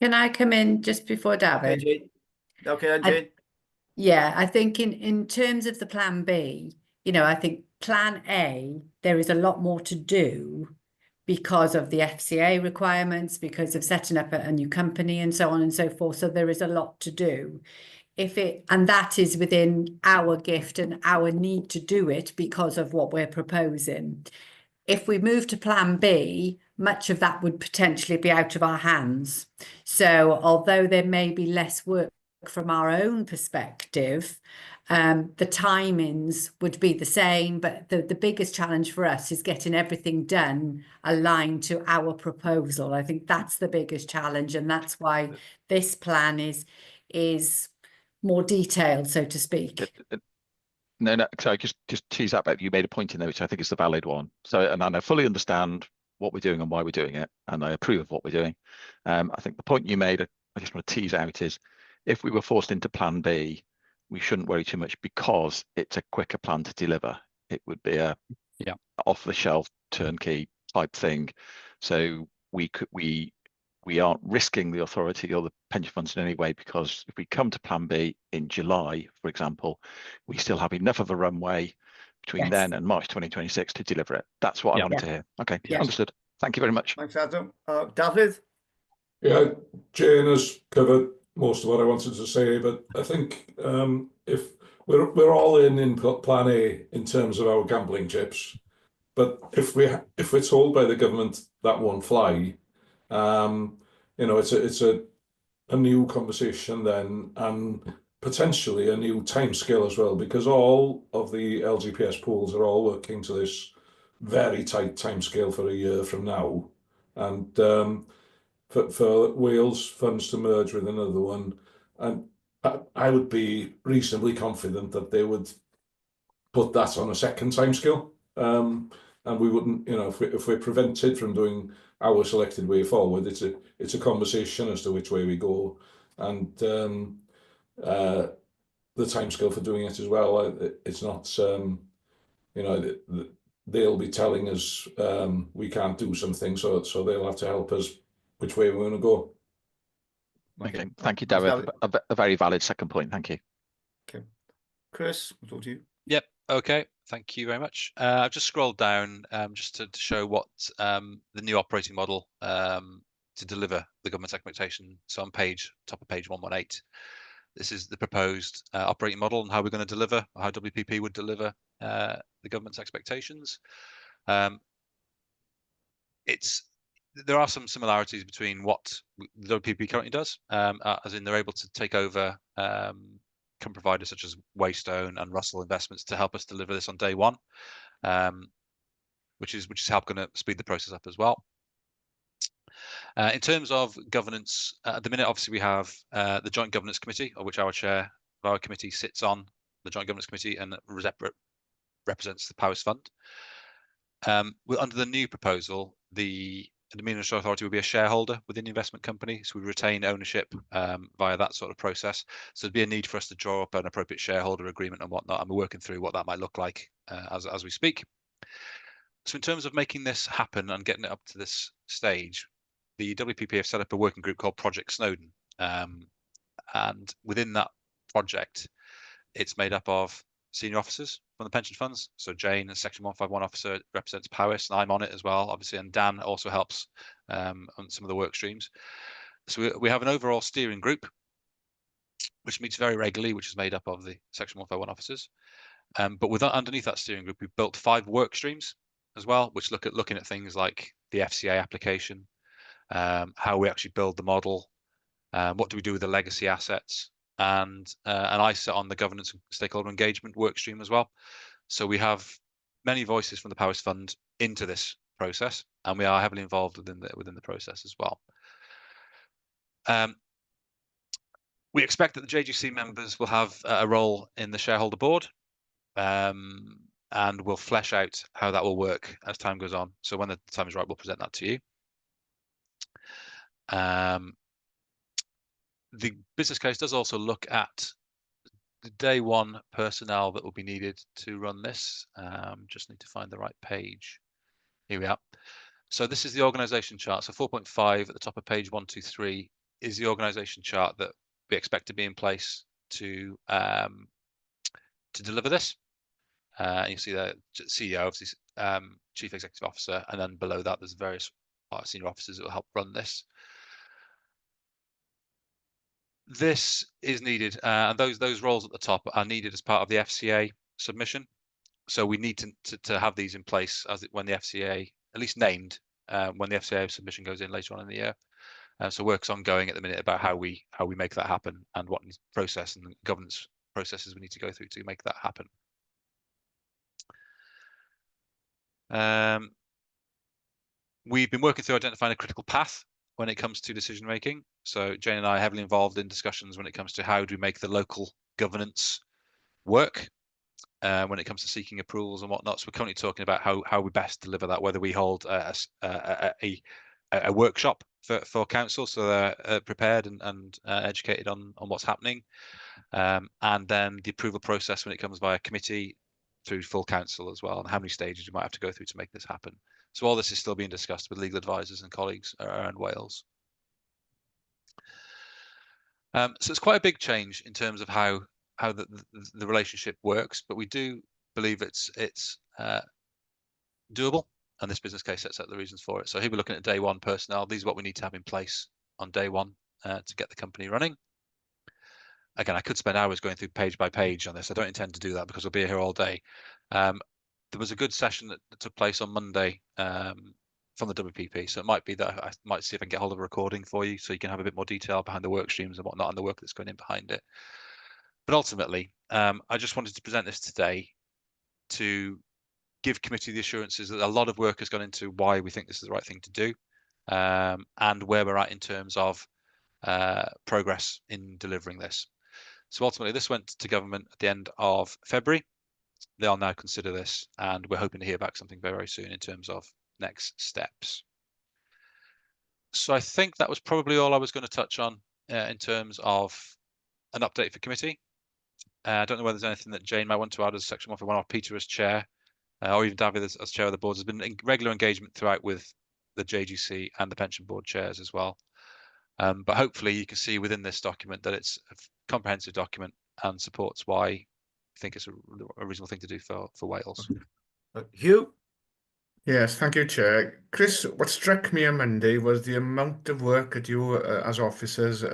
Can I come in just before David?
Okay, Jane.
Yeah, I think in terms of the Plan B, I think Plan A, there is a lot more to do because of the FCA requirements, because of setting up a new company and so on and so forth. So there is a lot to do. And that is within our gift and our need to do it because of what we're proposing. If we move to Plan B, much of that would potentially be out of our hands. So although there may be less work from our own perspective, the timings would be the same, but the biggest challenge for us is getting everything done aligned to our proposal. I think that's the biggest challenge, and that's why this plan is more detailed, so to speak.
No, sorry, just tease that back. You made a point in there, which I think is the valid one. So, and I fully understand what we're doing and why we're doing it, and I approve of what we're doing. I think the point you made, I just want to tease out, is if we were forced into Plan B, we shouldn't worry too much because it's a quicker plan to deliver. It would be a off-the-shelf turnkey type thing. So we aren't risking the authority or the pension funds in any way, because if we come to Plan B in July, for example, we still have enough of a runway between then and March 2026 to deliver it. That's what I wanted to hear. Okay, understood. Thank you very much.
Thanks, Adam. David?
Yeah, Jane has covered most of what I wanted to say, but I think if we're all in Plan A in terms of our gambling chips, but if we're told by the government that won't fly, you know, it's a new conversation then, and potentially a new timescale as well, because all of the LGPS pools are all working to this very tight timescale for a year from now, and for Wales funds to merge with another one, and I would be reasonably confident that they would put that on a second timescale, and we wouldn't, you know, if we're prevented from doing our selected way forward, it's a conversation as to which way we go, and the timescale for doing it as well. It's not, you know, they'll be telling us we can't do something, so they'll have to help us which way we're going to go.
Okay, thank you, David. A very valid second point. Thank you.
Okay, Chris, we'll talk to you.
Yep. Okay. Thank you very much. I've just scrolled down just to show what the new operating model to deliver the government's expectation. So on top of page 118, this is the proposed operating model and how we're going to deliver, or how WPP would deliver the government's expectations. There are some similarities between what the WPP currently does, as in they're able to take over company providers such as Waystone and Russell Investments to help us deliver this on day one, which is going to speed the process up as well. In terms of governance, at the minute, obviously we have the Joint Governance Committee, of which our chair of our committee sits on the Joint Governance Committee and represents the Powers Fund. Under the new proposal, the Administrative Authority will be a shareholder within the investment company, so we retain ownership via that sort of process. So there'd be a need for us to draw up an appropriate shareholder agreement and whatnot, and we're working through what that might look like as we speak. So in terms of making this happen and getting it up to this stage, the WPP have set up a working group called Project Snowden, and within that project, it's made up of senior officers from the pension funds. So Jane, as Section 151 officer, represents Powys, and I'm on it as well, obviously, and Dan also helps on some of the work streams. So we have an overall steering group, which meets very regularly, which is made up of the Section 151 officers. But underneath that steering group, we've built 5 work streams as well, which looking at things like the FCA application, how we actually build the model, what do we do with the legacy assets, and I sit on the governance and stakeholder engagement work stream as well. So we have many voices from the Powers Fund into this process, and we are heavily involved within the process as well. We expect that the JGC members will have a role in the shareholder board, and we'll flesh out how that will work as time goes on. So when the time is right, we'll present that to you. The business case does also look at the day one personnel that will be needed to run this. Just need to find the right page. Here we are. So this is the organisation chart. So 4.5 at the top of page 123 is the organisation chart that we expect to be in place to deliver this. You see the CEO, obviously, Chief Executive Officer, and then below that there's various senior officers that will help run this. This is needed, and those roles at the top are needed as part of the FCA submission. So we need to have these in place when the FCA, at least named, when the FCA submission goes in later on in the year. So work's ongoing at the minute about how we make that happen and what process and governance processes we need to go through to make that happen. We've been working through identifying a critical path when it comes to decision making. So Jane and I are heavily involved in discussions when it comes to how do we make the local governance work when it comes to seeking approvals and whatnot. So we're currently talking about how we best deliver that, whether we hold a workshop for council so they're prepared and educated on what's happening, and then the approval process when it comes via committee through full council as well, and how many stages you might have to go through to make this happen. So all this is still being discussed with legal advisors and colleagues around Wales. So it's quite a big change in terms of how the relationship works, but we do believe it's doable, and this business case sets out the reasons for it. So here we're looking at day one personnel. These are what we need to have in place on day one to get the company running. Again, I could spend hours going through page by page on this. I don't intend to do that because we'll be here all day. There was a good session that took place on Monday from the WPP, so it might be that I might see if I can get hold of a recording for you so you can have a bit more detail behind the work streams and whatnot and the work that's going in behind it. But ultimately, I just wanted to present this today to give committee the assurances that a lot of work has gone into why we think this is the right thing to do, and where we're at in terms of progress in delivering this. So ultimately, this went to government at the end of February. They'll now consider this, and we're hoping to hear back something very, very soon in terms of next steps. So I think that was probably all I was going to touch on in terms of an update for committee. I don't know whether there's anything that Jane might want to add as section 1 for 1, or Peter as chair, or even David as chair of the board. There's been regular engagement throughout with the JGC and the pension board chairs as well. But hopefully you can see within this document that it's a comprehensive document and supports why I think it's a reasonable thing to do for Wales.
Hugh?
Yes, thank you, Chair. Chris, what struck me on Monday was the amount of work that you as officers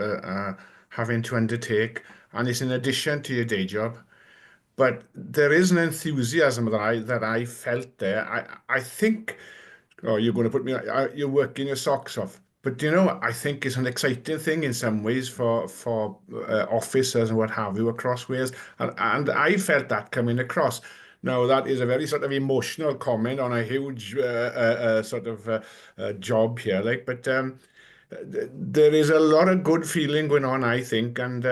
having to undertake, and it's in addition to your day job. But there is an enthusiasm that I felt there. I think, oh, you're going to put me, you're working your socks off. But you know, I think it's an exciting thing in some ways for officers and what have you across Wales, and I felt that coming across. Now that is a very sort of emotional comment on a huge sort of job here, like. But there is a lot of good feeling going on, I think, and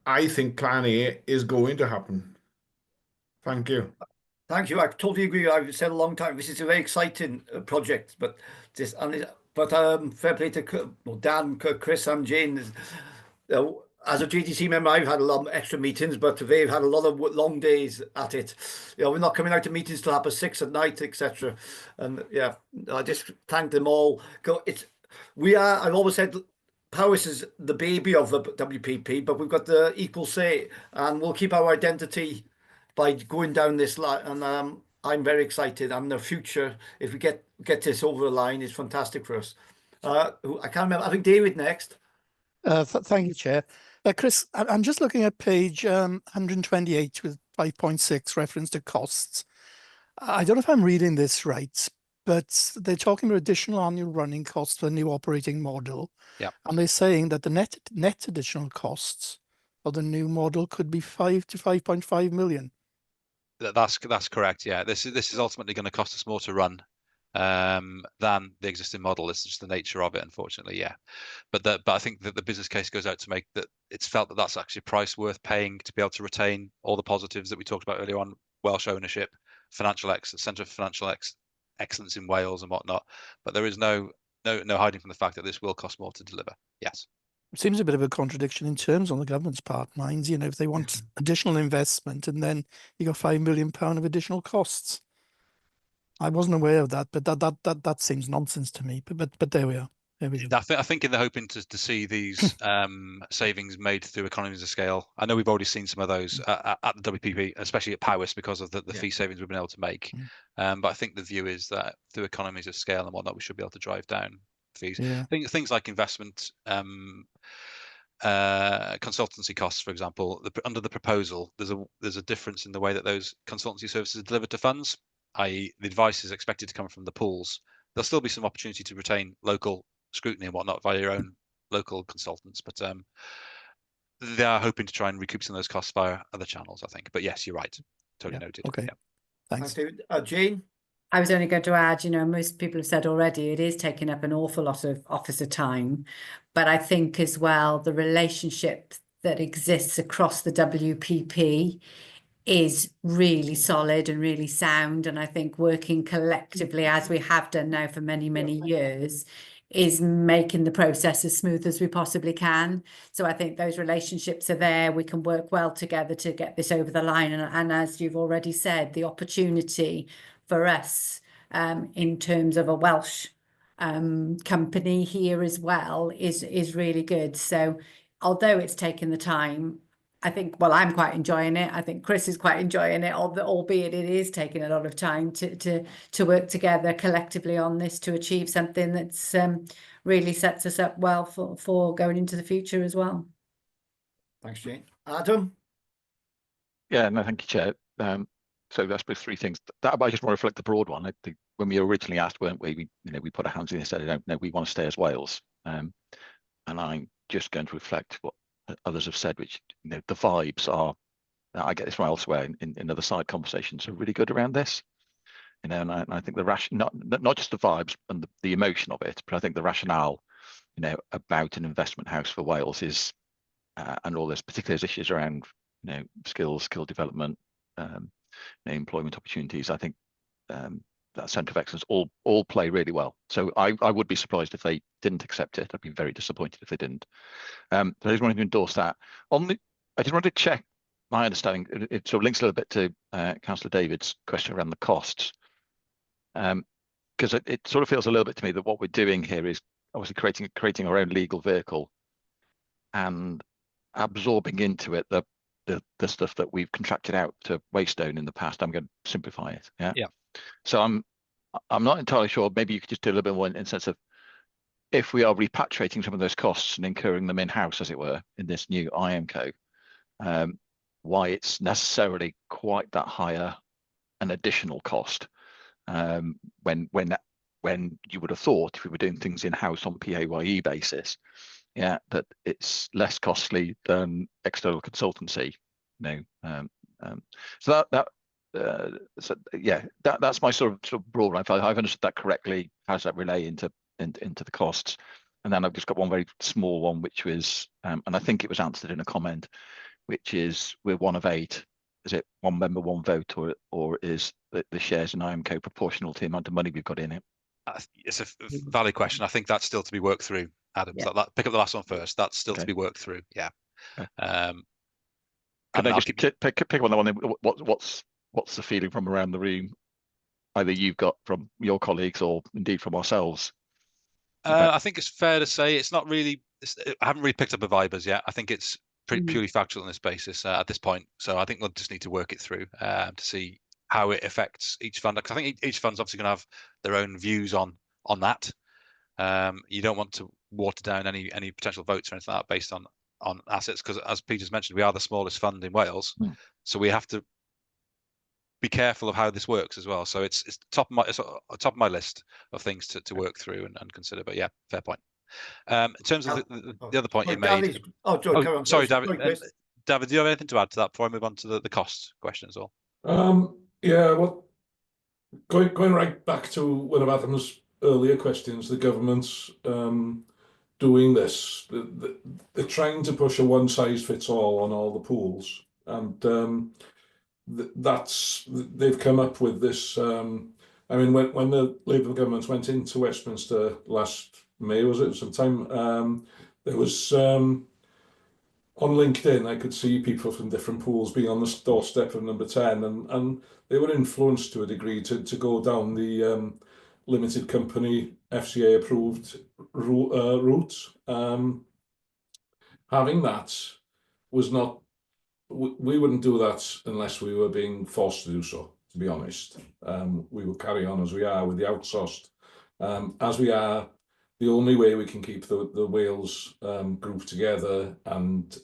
I think Plan A is going to happen. Thank you.
Thank you. I totally agree. I've said a long time. This is a very exciting project, but just fair play to Dan, Chris, and Jane. As a JTC member, I've had a lot of extra meetings, but they've had a lot of long days at it. You know, we're not coming out to meetings till 6:30 at night, etc. And yeah, I just thank them all. I've always said Powys is the baby of the WPP, but we've got the equal say, and we'll keep our identity by going down this line. And I'm very excited. And the future, if we get this over the line, is fantastic for us. I can't remember. I think David next.
Thank you, Chair. Chris, I'm just looking at page 128 with 5.6 reference to costs. I don't know if I'm reading this right, but they're talking about additional annual running costs for the new operating model.
Yeah.
And they're saying that the net additional costs of the new model could be 5 to 5.5 million.
That's correct. Yeah, this is ultimately going to cost us more to run than the existing model. It's just the nature of it, unfortunately. Yeah, but I think that the business case goes out to make that it's felt that that's actually a price worth paying to be able to retain all the positives that we talked about earlier on: Welsh ownership, financial centre of financial excellence in Wales and whatnot. But there is no hiding from the fact that this will cost more to deliver. Yes.
It seems a bit of a contradiction in terms on the government's part, minds. You know, if they want additional investment and then you got £5 million of additional costs. I wasn't aware of that, but that seems nonsense to me. But there we are. There we go.
I think they're hoping to see these savings made through economies of scale. I know we've already seen some of those at the WPP, especially at Powys, because of the fee savings we've been able to make. But I think the view is that through economies of scale and whatnot, we should be able to drive down fees.
Yeah.
Things like investment, consultancy costs, for example. Under the proposal, there's a difference in the way that those consultancy services are delivered to funds, i.e. the advice is expected to come from the pools. There'll still be some opportunity to retain local scrutiny and whatnot via your own local consultants, but they are hoping to try and recoup some of those costs via other channels, I think. But yes, you're right. Totally noted.
Okay.
Yeah.
Thanks.
David. Jane?
I was only going to add, you know, most people have said already, it is taking up an awful lot of officer time. But I think as well, the relationship that exists across the WPP is really solid and really sound. And I think working collectively, as we have done now for many, many years, is making the process as smooth as we possibly can. So I think those relationships are there. We can work well together to get this over the line. And as you've already said, the opportunity for us in terms of a Welsh company here as well is really good. So although it's taken the time, I think, well, I'm quite enjoying it. I think Chris is quite enjoying it, albeit it is taking a lot of time to work together collectively on this to achieve something that's really sets us up well for going into the future as well.
Thanks, Jane. Adam?
Yeah, no, thank you, Chair. So that's both three things. That I just want to reflect the broad one. I think when we originally asked, weren't we? We put our hands in and said, no, we want to stay as Wales. And I'm just going to reflect what others have said, which the vibes are. I get this from elsewhere in other side conversations are really good around this. And I think the not just the vibes and the emotion of it, but I think the rationale, about an investment house for Wales is, and all this, particularly those issues around, skill development, employment opportunities. I think that centre of excellence all play really well. So I would be surprised if they didn't accept it. I'd be very disappointed if they didn't. But I just wanted to endorse that. I just wanted to check my understanding. It sort of links a little bit to Councillor David's question around the costs. Because it sort of feels a little bit to me that what we're doing here is obviously creating our own legal vehicle and absorbing into it the stuff that we've contracted out to Waystone in the past. I'm going to simplify it. Yeah. So I'm not entirely sure. Maybe you could just do a little bit more in the sense of if we are repatriating some of those costs and incurring them in-house, as it were, in this new IMCO, why it's necessarily quite that higher an additional cost when you would have thought if we were doing things in-house on PAYE basis, that it's less costly than external consultancy. So that's my sort of broad. If I've understood that correctly, how does that relay into the costs? And then I've just got one very small one, which was, and I think it was answered in a comment, which is we're one of 8. Is it one member, one vote, or is the shares in IMCO proportional to the amount of money we've got in it?
It's a valid question. I think that's still to be worked through, Adam. Yeah. So pick up the last one first. That's still to be worked through. Yeah.
Can I just pick on that one? What's the feeling from around the room? Either you've got from your colleagues or indeed from ourselves.
I think it's fair to say it's not really. I haven't really picked up a vibe as yet. I think it's purely factual on this basis at this point. So I think we'll just need to work it through to see how it affects each fund. Because I think each fund's obviously going to have their own views on that. You don't want to water down any potential votes or anything like that based on assets, because as Peter's mentioned, we are the smallest fund in Wales, so we have to be careful of how this works as well. So it's top of my list of things to work through and consider. But yeah, fair point. In terms of the other point you made. Sorry, David. David, do you have anything to add to that before I move on to the cost question as well?
Yeah, well, going right back to one of Adam's earlier questions, the government's doing this. They're trying to push a one-size-fits-all on all the pools, and they've come up with this. I mean, when the Labour government went into Westminster last May, was it sometime? There was on LinkedIn, I could see people from different pools being on the doorstep of number 10, and they were influenced to a degree to go down the limited company FCA approved route. Having that was not, we wouldn't do that unless we were being forced to do so, to be honest. We will carry on as we are with the outsourced. As we are, the only way we can keep the Wales group together and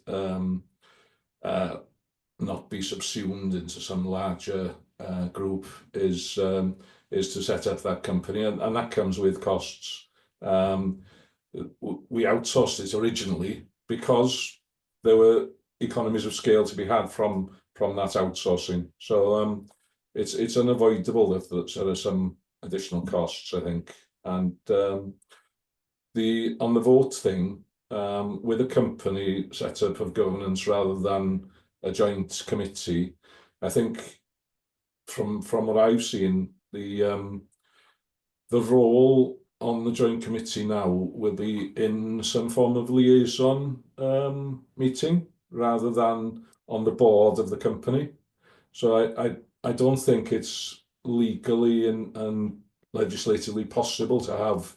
not be subsumed into some larger group is to set up that company, and that comes with costs. We outsourced it originally because there were economies of scale to be had from that outsourcing. So it's unavoidable if there are some additional costs, I think. And on the vote thing, with a company setup of governance rather than a joint committee, I think from what I've seen, the role on the joint committee now will be in some form of liaison meeting rather than on the board of the company. So I don't think it's legally and legislatively possible to have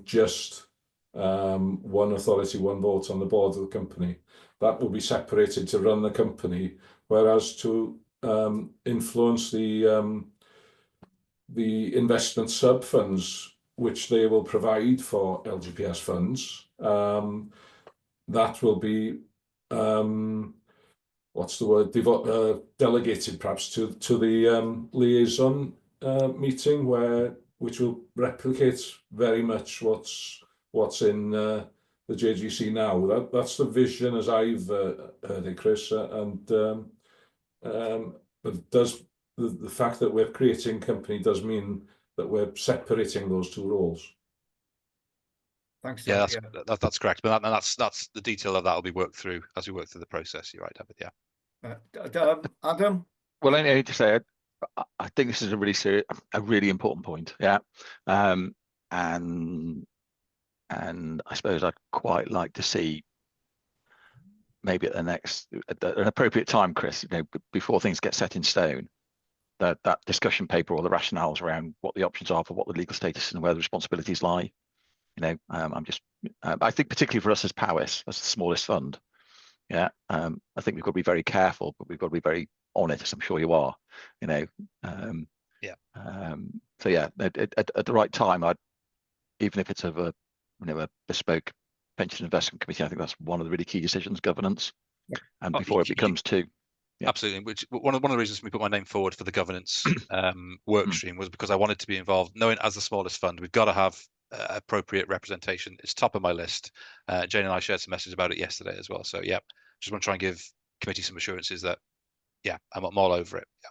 just one authority, one vote on the board of the company. That will be separated to run the company, whereas to influence the investment sub funds, which they will provide for LGPS funds, that will be what's the word, delegated perhaps to the liaison meeting, which will replicate very much what's in the JGC now. That's the vision as I've heard it, Chris, but it does. The fact that we're creating company does mean that we're separating those two roles.
Thanks.
Yeah, that's correct. But that's the detail of that will be worked through as we work through the process. You're right, David. Yeah.
Adam?
Well, I need to say, I think this is a really important point. Yeah. And I suppose I'd quite like to see maybe at an appropriate time, Chris, before things get set in stone, that discussion paper or the rationales around what the options are for what the legal status and where the responsibilities lie. I think particularly for us as Powys, as the smallest fund, I think we've got to be very careful, but we've got to be very on it, as I'm sure you are. So yeah, at the right time, even if it's of a bespoke pension investment committee, I think that's one of the really key decisions, governance, and before it becomes two. Yeah.
Absolutely. Which one of the reasons we put my name forward for the governance work stream was because I wanted to be involved. Knowing as the smallest fund, we've got to have appropriate representation. It's top of my list. Jane and I shared some messages about it yesterday as well. So yeah, just want to try and give committee some assurances that I'm all over it. Yeah.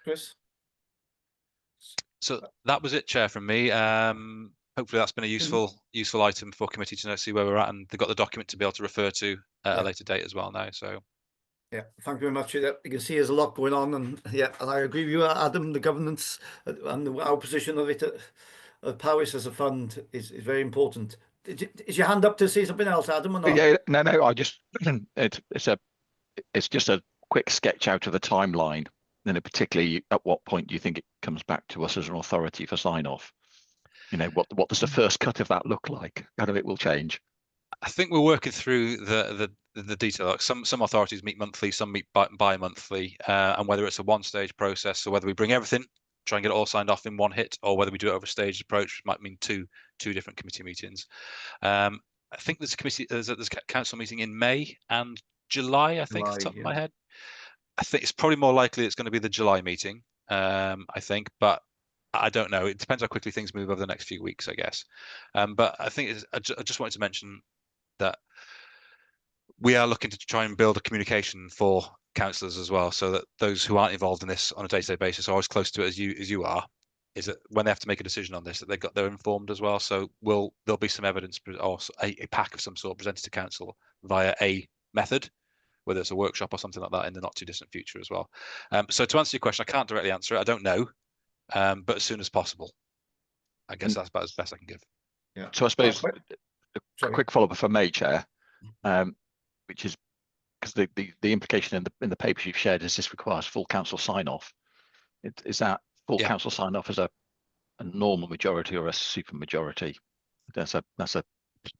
Chris?
So that was it, Chair, from me. Hopefully that's been a useful item for committee to see where we're at, and they've got the document to be able to refer to at a later date as well now. So
yeah, thank you very much. You can see there's a lot going on, and and I agree with you, Adam. The governance and our position of it at Powys as a fund is very important. Is your hand up to say something else, Adam, or not?
Yeah, no. I just it's just a quick sketch out of the timeline. And particularly, at what point do you think it comes back to us as an authority for sign off? What does the first cut of that look like? How do it will change?
I think we're working through the detail. Like some authorities meet monthly, some meet bi-monthly, and whether it's a one-stage process, so whether we bring everything, try and get it all signed off in one hit, or whether we do it over a staged approach, might mean two different committee meetings. I think there's a council meeting in May and July. I think off the top of my head. I think it's probably more likely it's going to be the July meeting. I think, but I don't know. It depends how quickly things move over the next few weeks, I guess. But I think I just wanted to mention that we are looking to try and build a communication for councillors as well, so that those who aren't involved in this on a day-to-day basis are as close to it as you are. Is that when they have to make a decision on this, that they're informed as well. So there'll be some evidence or a pack of some sort presented to council via a method, whether it's a workshop or something like that in the not too distant future as well. So to answer your question, I can't directly answer it. I don't know, but as soon as possible. I guess that's about as best I can give.
Yeah.
So I suppose a quick follow-up if I may, Chair, which is because the implication in the papers you've shared is this requires full council sign-off. Is that full council sign-off as a normal majority or a super majority? That's a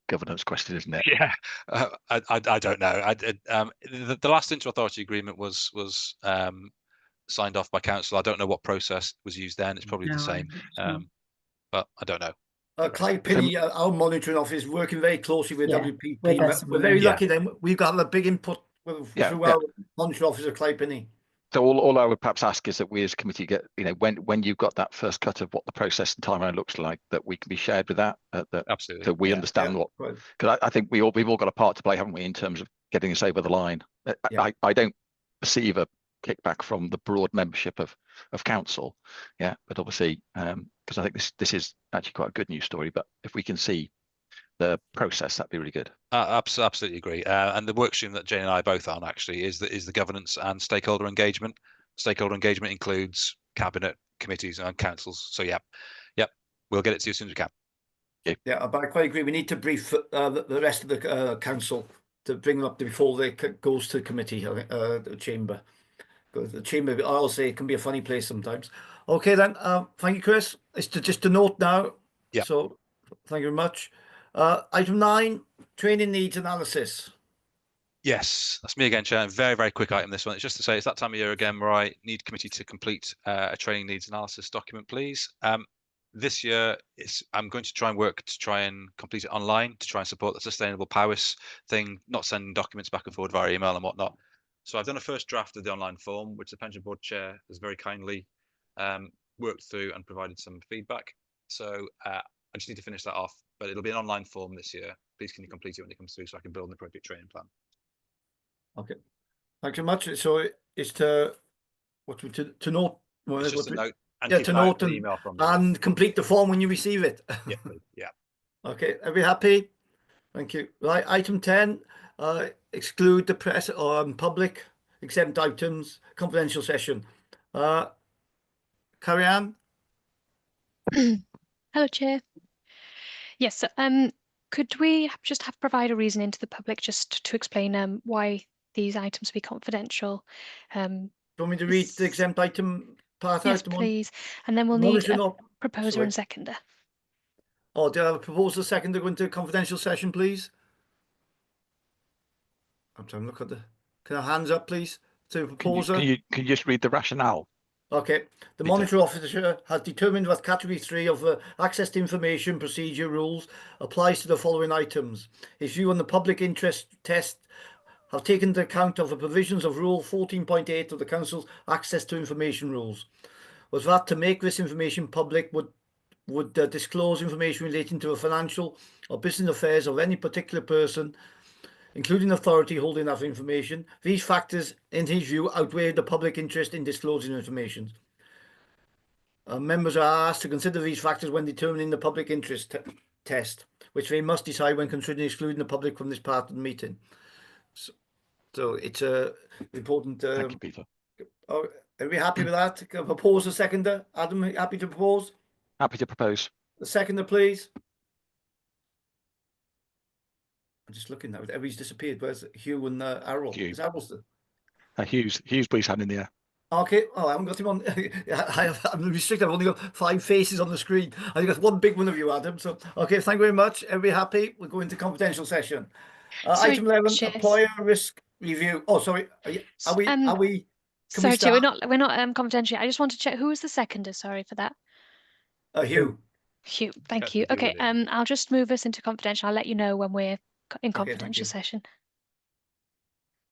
governance question, isn't it?
Yeah, I don't know. The last inter-authority agreement was signed off by council. I don't know what process was used then. It's probably the same, but I don't know.
Clyde Pinney, our monitoring office, working very closely with WPP. We're very lucky then. We've got a big input through our monitoring officer, Clyde Pinney.
So all I would perhaps ask is that we as a committee get, when you've got that first cut of what the process and timeline looks like, that we can be shared with that.
Absolutely.
So we understand what, because I think we've all got a part to play, haven't we, in terms of getting this over the line. I don't perceive a kickback from the broad membership of council. Yeah, but obviously, because I think this is actually quite a good news story. But if we can see the process, that'd be really good.
Absolutely agree. And the work stream that Jane and I are both on actually is the governance and stakeholder engagement. Stakeholder engagement includes cabinet, committees, and councils. So yep, we'll get it to you as soon as we can.
Yeah, but I quite agree. We need to brief the rest of the council to bring them up before they goes to committee, the chamber. Because the chamber, I'll say, it can be a funny place sometimes. Okay, then. Thank you, Chris. It's just a note now.
Yeah.
So, thank you very much. Item 9, training needs analysis.
Yes, that's me again, Chair. Very, very quick item, this one. It's just to say it's that time of year again where I need committee to complete a training needs analysis document, please. This year, I'm going to try and work to try and complete it online to try and support the Sustainable Powys thing, not sending documents back and forward via email and whatnot. So I've done a first draft of the online form, which the Pension Board Chair has very kindly worked through and provided some feedback. So I just need to finish that off, but it'll be an online form this year. Please can you complete it when it comes through so I can build an appropriate training plan.
Okay. Thank you very much. So it's to note.
It's just a note. And
Yeah,
keep
to
an eye out
note
for the
and,
email from me.
and complete the form when you receive it.
Yeah, please. Yeah.
Okay, are we happy? Thank you. Right, item 10, exclude the press or public exempt items, confidential session. Carry on.
Hello, Chair. Yes, could we just provide a reasoning to the public just to explain why these items be confidential?
Do you want me to read the exempt item part
Yes,
out?
please. And then we'll need a
Monitoring
proposer
sorry.
and seconder.
Oh, do I have a proposal second to go into confidential session, please? I'm trying to look at the. Can I hands up, please? To proposer.
Can you just read the rationale?
Okay. The monitor officer has determined that category 3 of the access to information procedure rules applies to the following items. His view on the public interest test have taken into account of the provisions of Rule 14.8 of the Council's access to information rules. Was that to make this information public would disclose information relating to the financial or business affairs of any particular person, including authority holding that information. These factors, in his view, outweigh the public interest in disclosing information. Members are asked to consider these factors when determining the public interest test, which they must decide when considering excluding the public from this part of the meeting. So it's important.
Thank you, Peter.
Are we happy with that? Propose a seconder. Adam, happy to propose?
Happy to propose.
The seconder, please. I'm just looking now. Everybody's disappeared. Where's Hugh and Errol?
Hugh.
Is Errol still?
Hughes, put his hand in the air.
Okay. Oh, I haven't got him on. I'm restricted. I've only got 5 faces on the screen. I think that's one big one of you, Adam. So, okay. Thank you very much. Everybody happy? We'll go into confidential session.
Sorry,
Item 11,
Chair.
employer risk review. Oh, sorry. Are we?
Sorry, Chair, we're not confidential. I just want to check who was the seconder. Sorry for that.
Hugh.
Hugh, thank
That's
you.
with you,
Okay,
William.
I'll just move us into confidential. I'll let you know when we're in
Okay, thank
confidential
you.
session.